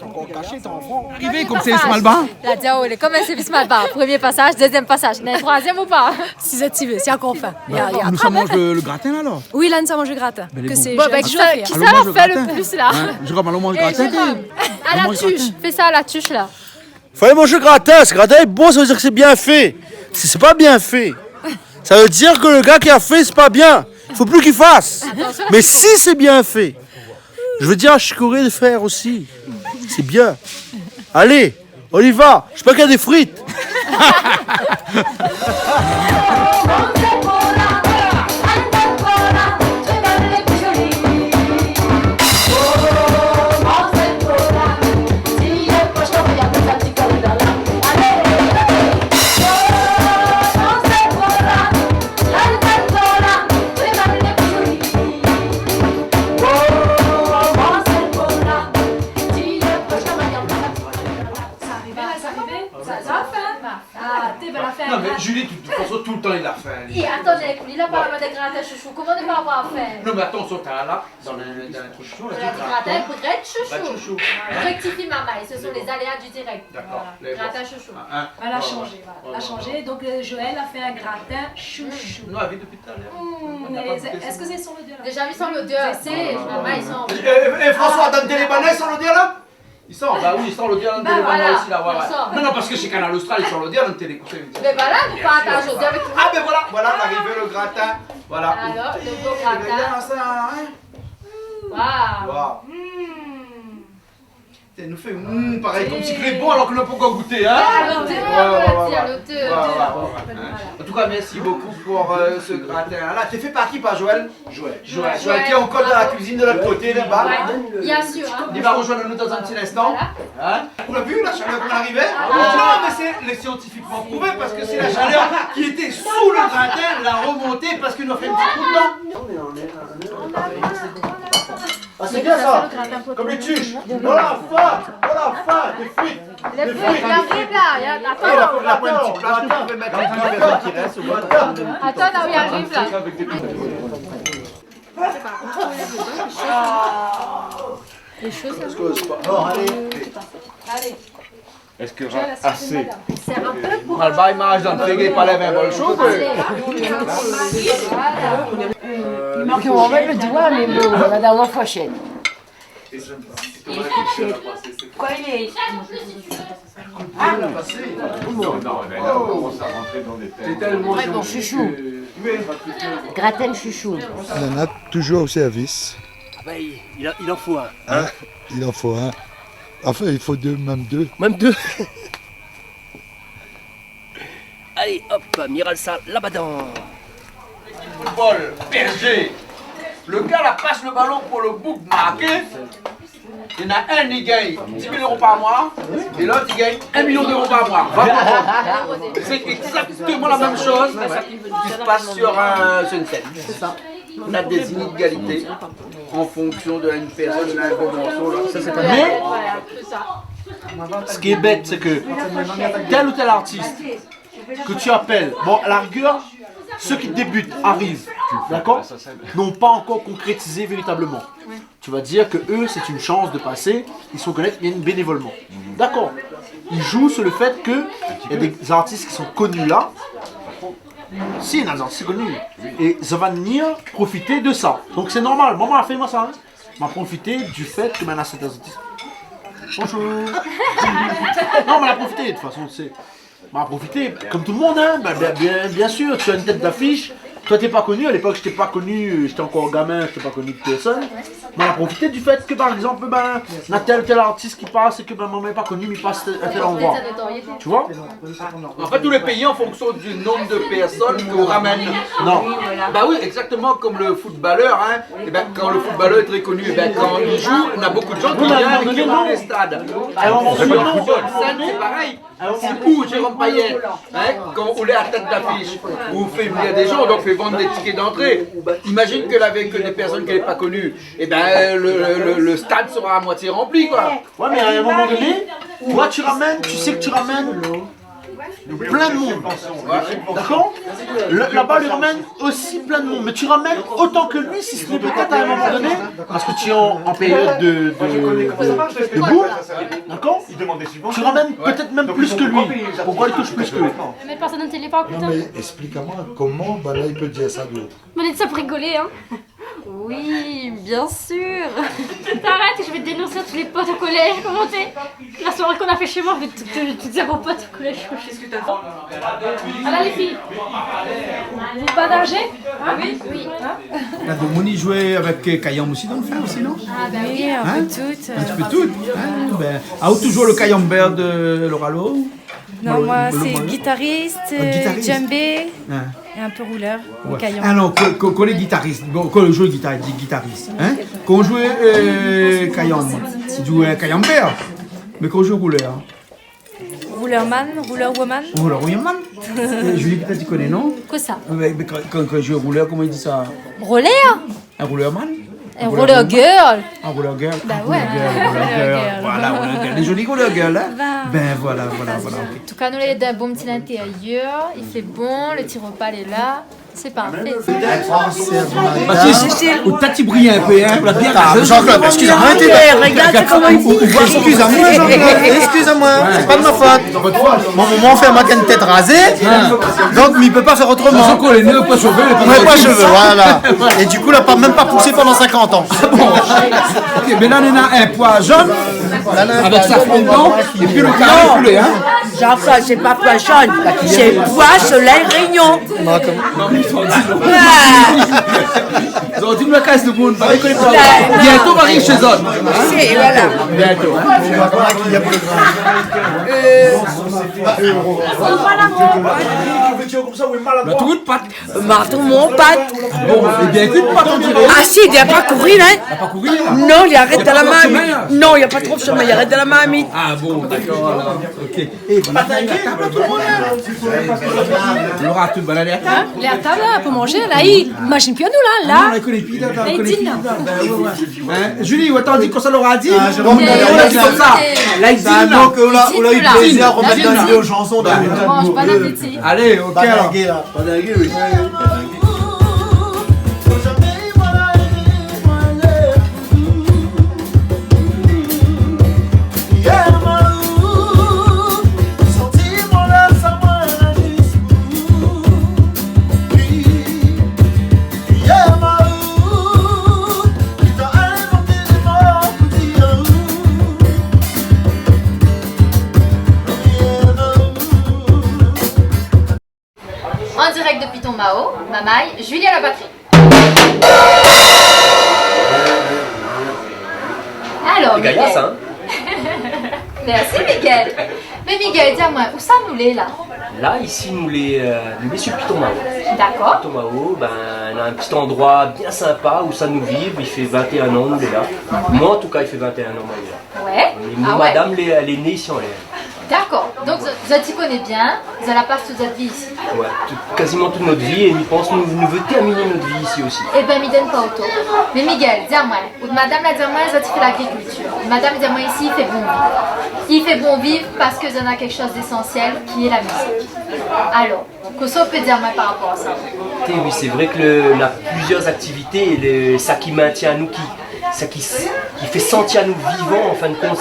encore caché, t'es enfant. Arrivé comme c'est Malban. La Diao, il est comme un service Malban. Premier passage, deuxième passage. Mais troisième ou pas? Si vous êtes civil, c'est encore faim. Nous sommes mange le gratin alors. Oui, là, nous sommes mangé gratin. Que c'est bon, ben, qui ça leur fait le plus là? Jérôme, allons manger gratin. À la tuche, fais ça à la tuche là. Fallait manger le gratin. Ce gratin est bon, ça veut dire que c'est bien fait. Si c'est pas bien fait, ça veut dire que le gars qui a fait, c'est pas bien. Il faut plus qu'il fasse. Mais si c'est bien fait, je veux dire à Chicoré de faire aussi. C'est bien. Allez, on y va. Je sais pas qu'il y a des frites. Non mais Julie, de toute façon, tout le temps il a faim. Et attendez, il a parlé de gratin chouchou. Comment ne pas avoir faim? Non mais attention, t'as là, dans l'introduction, On a dit gratin, gratin chouchou. chouchou. Rectifie maman, ce sont les aléas du direct. D'accord. Gratin chouchou. Elle a changé, voilà. Elle a changé. Donc Joël a fait un gratin chouchou. Non, elle vit depuis tout à l'heure. Est-ce que c'est sans l'odeur là? Déjà mis sans l'odeur, c'est maman, ils sont. Et François, donne des Libanais sans l'odeur là? Il sort, bah oui, il sort l'odeur dans le téléphone voilà, aussi là, ouais. Non, parce que chez Canal Austral, il sort l'odeur dans le télé. Mais voilà, vous partagez l'odeur avec tout le monde. Ah, ben voilà l'arrivée, le gratin. Voilà. Alors, le beau gratin. Waouh. Ça nous fait pareil, comme si c'est bon alors qu'on n'a pas encore goûté, hein? En tout cas, merci beaucoup pour ce gratin. Là, t'es fait par qui, par Joël? Joël qui est encore dans la cuisine de l'autre côté, là-bas. Bien sûr. Il va rejoindre nous dans un petit instant. Hein? On l'a vu, la chaleur qu'on est arrivée? Non, mais c'est les scientifiquement prouvé parce que c'est la chaleur qui était sous le gratin, la remontée parce qu'il nous a fait un petit coup dedans. Ah, c'est bien ça, comme les tuches. Voilà, fin, des frites. Les fruits, il arrive là. Attends, la petite place, vous pouvez mettre les petits qui restent. Attends, là où il arrive là. Les choses, ça. Non, allez. Est-ce que assez? C'est un peu pour. Malba, il mange dans le frégué, pas les 20 bonnes choses. Il manque qu'on met le doigt, mais bon, la dernière fois, chaîne. Quoi, il est? Ouais, bon, chouchou. Gratin chouchou. Il en a toujours au service. Ah ben, il en faut un. Hein? Il en faut un. Enfin, il faut deux, même deux. Même deux. Allez, hop, Miral ça là-dedans. Football, PSG. Le gars là passe le ballon pour le bouc marqué. Il y en a un, il gagne 10 000 € par mois. Et l'autre, il gagne 1 million d'euros par mois. C'est exactement la même chose qui se passe sur une scène. C'est ça. On a des inégalités en fonction de une personne, d'un gros morceau. Là. Ça, c'est pas mais ce qui est bête, c'est que tel ou tel artiste que tu appelles, bon, à la rigueur, ceux qui débutent, arrivent, d'accord, n'ont pas encore concrétisé véritablement. Tu vas dire que eux, c'est une chance de passer, ils sont connus, ils viennent bénévolement. D'accord. Ils jouent sur le fait qu'il y a des artistes qui sont connus là. Si, il y a des artistes connus. Et ça va venir profiter de ça. Donc c'est normal. Maman a fait moi ça. Hein. M'a profité du fait que maintenant c'est artistes. Bonjour. Non, mais elle a profité de toute façon, tu sais. M'a profité, comme tout le monde, hein. Ben, bien sûr, tu as une tête d'affiche. Toi, t'es pas connu, à l'époque, je t'ai pas connu, j'étais encore gamin, je t'ai pas connu de personne. Mais on a profité du fait que, par exemple, ben, on a tel artiste qui passe et que ben, maman n'est pas connu, mais il passe à tel endroit. Tu vois? En fait, tous les pays, en fonction du nombre de personnes qu'on ramène. Non. Bah oui, exactement comme le footballeur, hein. Et ben, quand le footballeur est très connu, et ben, quand il joue, on a beaucoup de gens qui viennent et qui vont dans les stades. C'est pareil. C'est où Jérôme Payet, hein, quand on est à tête d'affiche, où on fait venir des gens, donc on fait vendre des tickets d'entrée. Imagine que avec des personnes qui n'est pas connues, et ben le stade sera à moitié rempli, quoi. Ouais, mais à un moment donné, toi tu ramènes, tu sais que tu ramènes plein de monde. D'accord? Là-bas, lui ramène aussi plein de monde. Mais tu ramènes autant que lui, si ce n'est peut-être à un moment donné, parce que tu es en période de boom. D'accord? Tu ramènes peut-être même plus que lui. Pourquoi il touche plus que lui? Mais personne ne télé pas Non mais explique-moi comment là il peut dire ça de l'autre. On est de ça pour rigoler, hein. Oui, bien sûr. T'arrêtes, je vais te dénoncer tous les potes au collège. Comment t'es? La soirée qu'on a fait chez moi, je vais te dire aux potes au collège. Qu'est-ce que t'as fait? Alors les filles, vous partagez? Hein? Oui. La Domoni jouait avec Kayam aussi dans le film aussi, non? Ah bah oui, un peu toutes. Un petit peu toutes. Ah, toujours le Kayambert de Loralo? Non, moi c'est guitariste, djembé Ah. et un peu rouleur. Ouais. Caillon. Ah non, quand les guitaristes, quand on joue guitariste, hein? Quand on jouait Kayam, tu jouais Kayambert, mais quand on joue rouleur. Rouleurman, rouleur woman. Rouleur woman. Julie, peut-être tu connais, non? Quoi ça? Mais quand on joue rouleur, comment il dit ça? Roller? Un rouleur man? Un roller girl. Un roller girl. Bah ouais. Roller girl. Voilà, roller girl. Les jolies roller girls, hein? Ben voilà. En tout cas, nous, les d'un bon petit intérieur, il fait bon, le petit repas est là. C'est parfait. Baptiste, ou t'as-tu brillé un peu, hein? Jean-Claude, excuse-moi. Regarde comment il dit. Excuse-moi, Jean-Claude. Excuse-moi, c'est pas de ma faute. Mon maman fait ma tête rasée, donc il peut pas faire autrement. Les nœuds, pas cheveux. Pas cheveux, voilà. Et du coup, il n'a même pas poussé pendant 50 ans. Ok, mais là, on a un pois jaune, avec sa fronde blanc, et puis le carré poulet, hein? Jean-Claude, c'est pas pois jaune, c'est pois soleil réunion. Ils ont dit me la casse de monde, bientôt on va arriver chez eux. C'est voilà. Bientôt. Le trou de patte. Marteau mon pâte. Bon, et bien qu'une patte on dirait. Ah si, il n'a pas couru là. Il n'a pas couru là? Non, il arrête à la mamie. Non, il n'y a pas trop de chemin, il arrête à la mamie. Ah bon, d'accord alors. Ok. Et voilà, il y a la table tout le monde là. Laura, tu vas aller à table? Les à table là, pour manger, là, imagine plus à nous là. On a connu plus, Là, il dîne, là. Julie, attends, dis qu'on ça l'aura dit. Jérôme, on a dit comme ça. Là, il dit là. Donc on a eu plaisir à remettre dans les chansons. Mange, bon appétit. Allez, ok alors. Pas dingue, oui. En direct depuis ton Mao, Mamaï, Julie à la batterie. Alors, C'est gaillasse, hein? Merci Miguel. Mais Miguel, dis-moi, où ça nous l'est là? Là, ici, nous les sur Piton Mao. D'accord. Piton Mao, ben, on a un petit endroit bien sympa où ça nous vive. Il fait 21 ans, nous, est là. Moi, en tout cas, il fait 21 ans, moi, il est là. Ouais. Et Ah moi, ouais. madame, elle est née ici en l'air. D'accord. Donc, vous t'y connaissez bien. Vous allez passer toute votre vie ici. Ouais, quasiment toute notre vie, et nous pensons nous veut terminer notre vie ici aussi. Eh ben, m'y donne pas auto. Mais Miguel, dis-moi, madame la dis-moi, elle fait l'agriculture. Madame, dis-moi ici, il fait bon vivre. Il fait bon vivre parce que ça a quelque chose d'essentiel qui est la musique. Alors, qu'est-ce qu'on peut dire moi par rapport à ça? Et oui, c'est vrai que on a plusieurs activités, et ça qui maintient à nous, qui fait sentir à nous vivants, en fin de compte,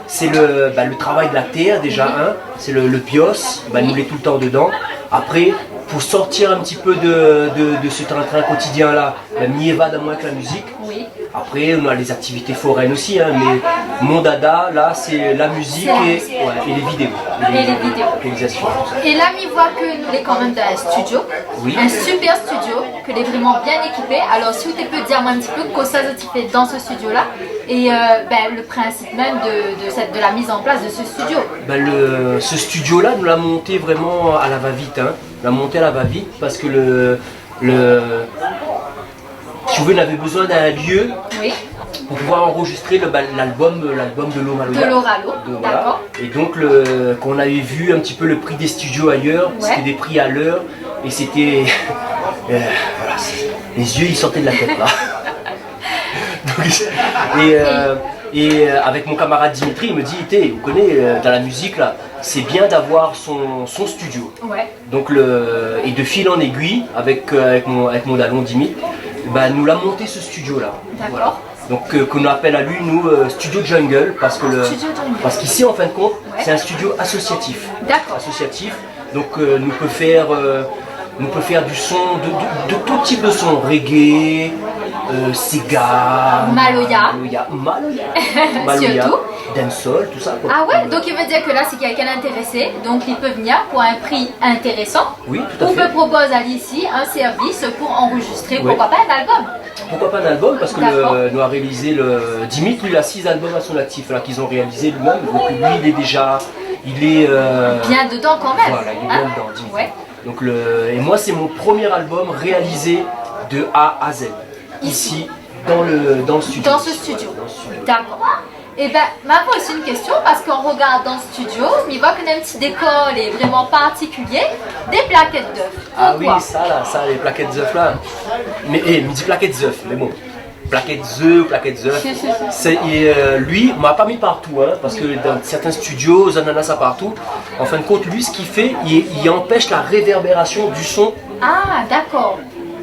c'est le travail de la terre déjà, c'est le bios, nous l'est tout le temps dedans. Après, pour sortir un petit peu de ce train-train quotidien là, m'y évade à moins que la musique. Oui. Après, on a les activités foraines aussi, mais mon dada là, c'est la musique et les vidéos. Et les vidéos. Réalisation, tout ça. Et là, m'y voit que nous est quand même dans un studio. Oui. Un super studio, que les vraiment bien équipé. Alors, si vous peux dire moi un petit peu quoi ça tu fais dans ce studio là et le principe même de la mise en place de ce studio. Ce studio là, nous l'a monté vraiment à la va-vite. On l'a monté à la va-vite parce que si vous voulez, on avait besoin d'un lieu pour pouvoir enregistrer l'album de Lomaloya. De Loralo, d'accord. Et donc, quand on avait vu un petit peu le prix des studios ailleurs, c'était des prix à l'heure, et c'était... les yeux, ils sortaient de la tête, là. Et avec mon camarade Dimitri, il me dit, vous connaissez, dans la musique, là, c'est bien d'avoir son studio. Ouais. Donc, et de fil en aiguille, avec mon dalon Dimitri, bah, nous l'a monté ce studio-là. D'accord. Voilà. Donc, qu'on appelle à lui, nous, Studio Jungle, parce qu'ici, en fin de compte, c'est un studio associatif. D'accord. Associatif, donc nous peut faire du son, de tout type de son, reggae, Sega, Maloya, Maloya, dancehall, tout ça. Quoi. Ah ouais, donc il veut dire que là, c'est quelqu'un d'intéressé, donc il peut venir pour un prix intéressant. Oui, tout à fait. On peut proposer à ici un service pour enregistrer, pourquoi pas un album. Pourquoi pas un album, parce que nous a réalisé Dimitri, lui, il a 6 albums à son actif, là, qu'ils ont réalisé lui-même, donc lui, il est déjà, bien dedans quand même. Voilà, il est bien dedans, Dimitri. Ouais. Donc et moi, c'est mon premier album réalisé de A à Z. Ici, dans le studio. Dans ce studio. D'accord. Et ben, maintenant aussi une question, parce qu'on regarde dans le studio, on voit qu'on a un petit décor et vraiment particulier, des plaquettes d'œufs. Ah oui, ça, les plaquettes d'œufs là. Mais, midi plaquettes d'œufs, mais bon. Plaquettes d'œufs. Lui, on m'a pas mis partout, hein, parce que dans certains studios, on en a ça partout. En fin de compte, lui, ce qu'il fait, il empêche la réverbération du son. Ah, d'accord.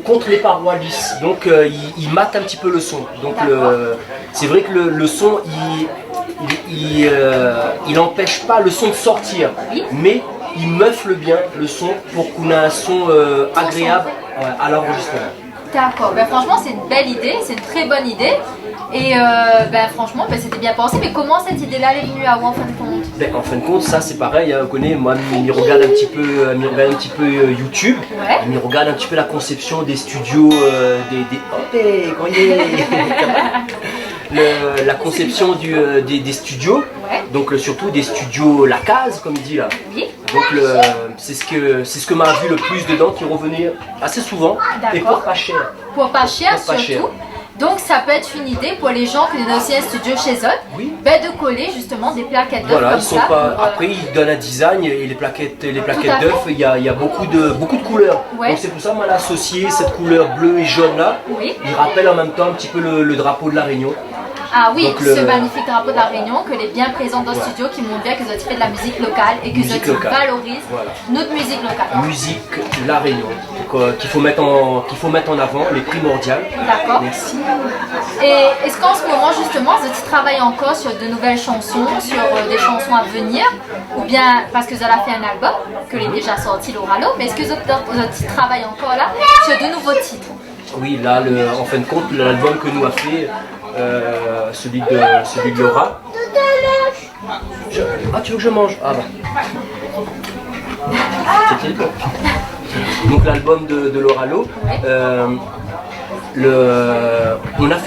Contre les parois lisses, donc il mate un petit peu le son. Donc c'est vrai que le son, il empêche pas le son de sortir, mais il muffle bien le son pour qu'on ait un son agréable à l'enregistrement. D'accord, ben, franchement c'est une belle idée, c'est une très bonne idée. Et ben, franchement c'était bien pensé, mais comment cette idée-là est venue à vous en fin de compte? Ben, en fin de compte, ça c'est pareil, hein, vous connaissez, moi il regarde un petit peu YouTube, il regarde un petit peu la conception des studios, la conception des studios, donc surtout des studios La Case comme il dit là. Oui. Donc c'est ce que m'a vu le plus dedans, qui revenait assez souvent et pour pas cher. Pour pas cher surtout. Donc ça peut être une idée pour les gens qui ont aussi un studio chez eux, ben, de coller justement des plaquettes d'œufs comme ça. Après ils donnent un design et les plaquettes d'œufs, il y a beaucoup de couleurs. Ouais. Donc c'est pour ça que moi l'associé cette couleur bleue et jaune là, il rappelle en même temps un petit peu le drapeau de la Réunion. Ah oui, donc, ce magnifique drapeau de la Réunion, que est bien présent dans le studio, qui montre bien que vous avez fait de la musique locale et que vous valorise notre musique locale. Musique La Réunion, qu'il faut mettre en avant, les primordiales. D'accord. Merci. Et est-ce qu'en ce moment justement vous travaillez encore sur de nouvelles chansons, sur des chansons à venir, ou bien parce que vous avez fait un album, que est déjà sorti l'Oralo, mais est-ce que vous travaillez encore là sur de nouveaux titres? Oui, là, en fin de compte, l'album que nous a fait, celui de Laura. Ah, tu veux que je mange? Ah bah. C'était bon. Donc l'album de Loralo, on a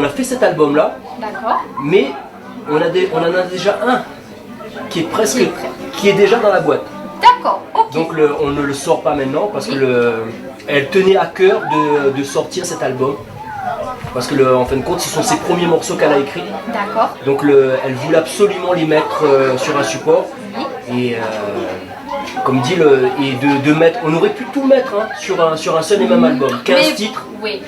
fait cet album là. D'accord. Mais on en a déjà un qui est déjà dans la boîte. D'accord. Okay. Donc on ne le sort pas maintenant parce que elle tenait à cœur de sortir cet album. Parce que en fin de compte, ce sont ses premiers morceaux qu'elle a écrits. D'accord. Donc elle voulait absolument les mettre sur un support. Et comme dit, de mettre, on aurait pu tout mettre hein, sur un seul et même album. 15 titres. Oui.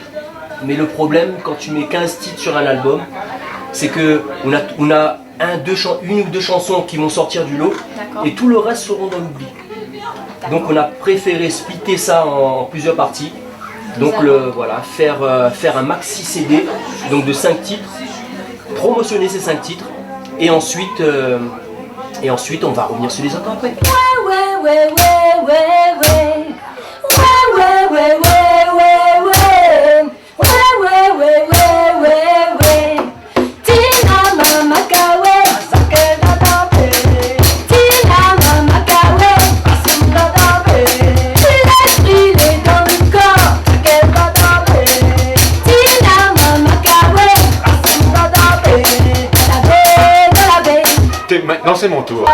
Mais le problème, quand tu mets 15 titres sur un album, c'est que on a une ou deux chansons qui vont sortir du lot. Et tout le reste seront dans l'oubli. Donc on a préféré splitter ça en plusieurs parties. Donc voilà, faire un maxi CD donc de 5 titres, promotionner ces 5 titres et ensuite on va revenir sur les autres après. Maintenant c'est mon tour.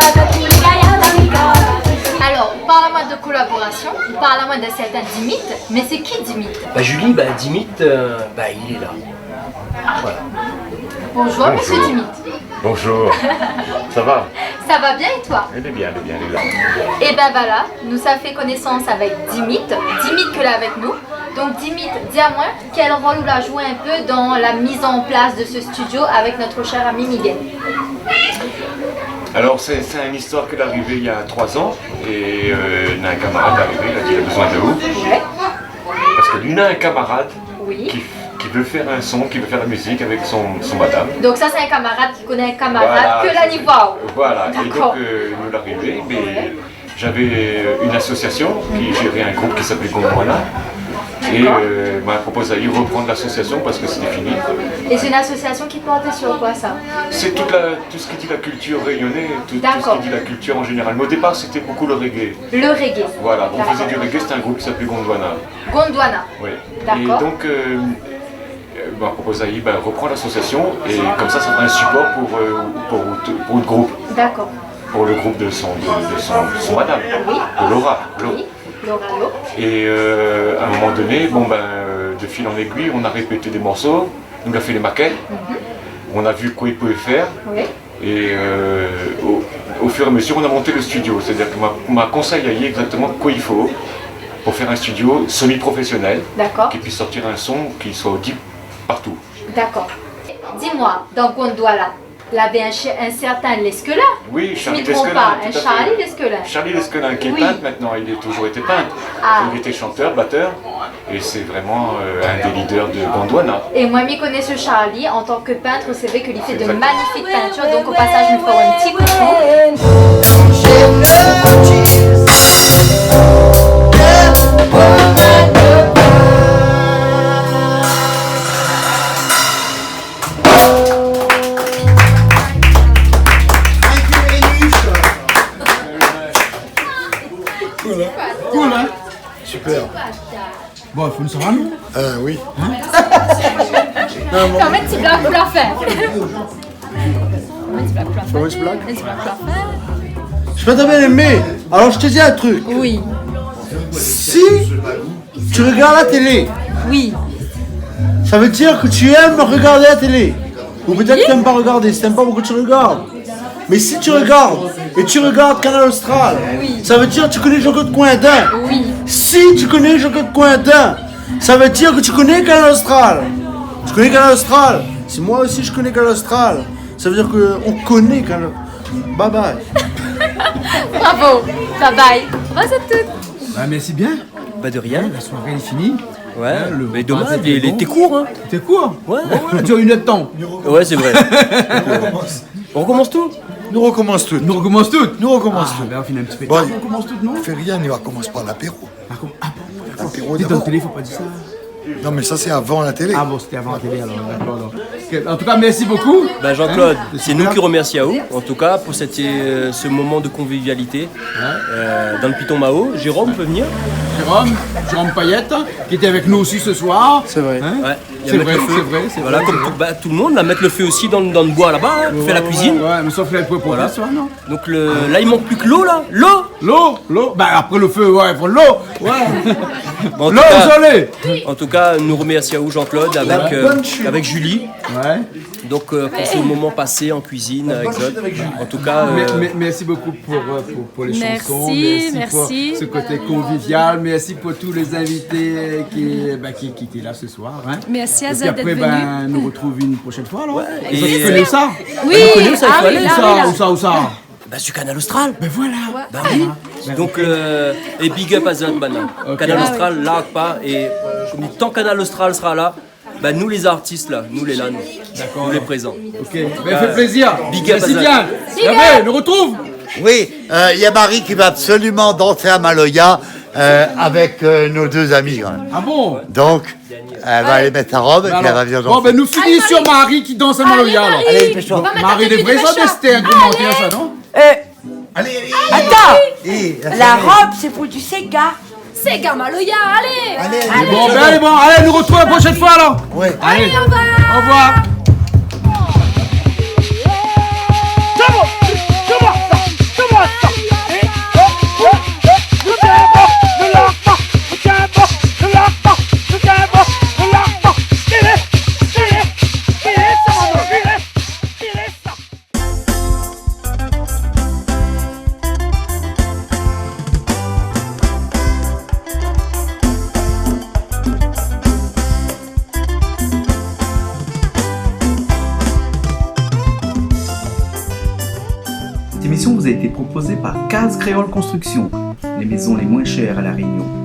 Alors, on parle à moi de collaboration, on parle à moi d'un certain Dimitri, mais c'est qui Dimitri? Julie, Dimitri, il est là. Voilà. Bonjour, monsieur Dimitri. Bonjour. Ça va? Ça va bien et toi? Elle est bien, elle est là. Et ben voilà, nous avons fait connaissance avec Dimitri que là avec nous. Donc Dimitri, dis à moi, quel rôle il a joué un peu dans la mise en place de ce studio avec notre cher ami Miguel? Alors c'est une histoire qui est arrivée il y a 3 ans et il y a un camarade arrivé, il a dit il a besoin de vous. Ouais. Parce que lui il a un camarade Oui. qui veut faire un son, qui veut faire la musique avec son madame. Donc ça c'est un camarade qui connaît un camarade Voilà, que la niveau. Voilà, et donc D'accord. nous l'arrivée, mais j'avais une association qui gérait un groupe qui s'appelait Gondwana. Et m'a proposé à y reprendre l'association parce que c'était fini. Et c'est une association qui portait sur quoi ça? C'est tout ce qui dit la culture réunionnais, tout ce qui dit la culture en général. Mais au départ, c'était beaucoup le reggae. Le reggae. Voilà, on faisait du reggae, c'était un groupe qui s'appelait Gondwana. Gondwana. Oui. D'accord. Et donc, m'a proposé à y reprendre l'association et comme ça sera un support pour le groupe. D'accord. Pour le groupe de son madame, de Laura. Oui. Laura. Et à un moment donné, de fil en aiguille, on a répété des morceaux, on a fait les maquettes, on a vu quoi il pouvait faire, et au fur et à mesure, on a monté le studio. C'est-à-dire qu'on m'a conseillé exactement quoi il faut pour faire un studio semi-professionnel, qui puisse sortir un son qui soit audible partout. D'accord. Dis-moi, dans Gondwana, il y avait un certain Lesquelin. Oui, Charlie Je ne me trompe Lesquelin. pas, tout un à fait. Charlie Lesquelin. Charlie Lesquelin qui est Oui. peintre maintenant, il a toujours été peintre. Ah. Il était chanteur, batteur, et c'est vraiment un des leaders de Gondwana. Et moi, je connais ce Charlie en tant que peintre. C'est vrai qu'il fait de magnifiques peintures. Donc, au passage, je me ferai un petit coucou. Cool, hein? Super. Bon, il faut nous savoir, nous. Oui. Quand même, tu blagues pour la faire. Comment tu blagues? Je peux bien aimé. Alors je te dis un truc. Oui. Si tu regardes la télé, oui, ça veut dire que tu aimes regarder la télé. Ou peut-être que tu n'aimes pas regarder. Si tu n'aimes pas pourquoi tu regardes. Mais si tu regardes et tu regardes Canal Austral, ça veut dire que tu connais Jean-Claude Coindin. Oui. Si tu connais Jean-Claude Coindin, ça veut dire que tu connais Canal Austral. Tu connais Canal Austral. Si moi aussi je connais Canal Austral, ça veut dire qu'on connaît Canal. Bye bye. Bravo. Bye bye. Bonjour à toutes. Bah, merci bien. Pas de rien. La soirée est finie. Ouais, le mais repas, dommage, c'était il bon. était court. Hein. C'était court. Ouais. On a duré 1 heure de temps. Ouais, c'est vrai. On recommence tout. Nous recommence tout. Nous recommence tout. Nous recommence tout. Ben, on finit un petit peu Bon, tard. On commence tout, non? on fait rien, on va commencer par l'apéro. L'apéro Dis dans d'abord. la télé, faut pas dire ça. Non, mais ça, c'est avant la télé. Ah bon, c'était avant la télé alors. D'accord, alors. Ok, en tout cas, merci beaucoup. Ben Jean-Claude, Hein, c'est nous qui remercions Yao, en tout cas, pour ce moment de convivialité dans le Piton Mao. Jérôme peut venir. Jérôme Payette, qui était avec nous aussi ce soir. C'est vrai. Ouais, il y a C'est mettre vrai, le feu. c'est vrai, c'est Voilà, vrai, comme c'est tout le monde, là, mettre le feu aussi dans le bois là-bas, hein, pour faire la cuisine. Ouais, mais sauf que là, il pouvait pas Voilà. faire ça, non? Donc là, il manque plus que l'eau là. L'eau. Bah après le feu, ouais, il faut l'eau. Ouais. Bon, en tout L'eau, cas- vous allez. En tout cas, nous remercions Jean-Claude avec Julie. Ouais. Donc pour ce moment passé en cuisine avec Zod. En tout cas, Merci beaucoup pour les Merci, chansons. merci. Pour ce côté convivial. Merci pour tous les invités qui étaient là ce soir. Hein. Merci à Et puis Zod après, d'être venu. nous retrouvons une prochaine fois. Alors. et- Tu connais ça? Oui, vous connaissez où ça, il faut aller, là, Où oui, là. ça? bah, sur Canal Austral. Ben voilà. Bah oui. Donc et big up à Zod maintenant. Canal Austral, là pas et comme tant Canal Austral sera là. Bah nous les artistes là, nous les là, nous les présents. Ok, ben, fait plaisir. Big up à Merci Zod. bien. Hervé, nous retrouve. Oui, il y a Marie qui va absolument danser à Maloya avec nos 2 amis. Quand même. Ah bon? Donc, elle va aller mettre sa robe et puis elle va venir danser. Bon, ben nous finissons sur Marie qui danse à Maloya. alors. Allez, dépêche-toi. Marie des vrais hommes, c'était un commentaire ça, non? Attends, la robe c'est pour du Sega. Sega Maloya, allez. Bon, ben allez, allez, nous retrouvons la prochaine fois alors. Ouais. Allez, au revoir. Cette émission vous a été proposée par Case Créole Construction, les maisons les moins chères à La Réunion.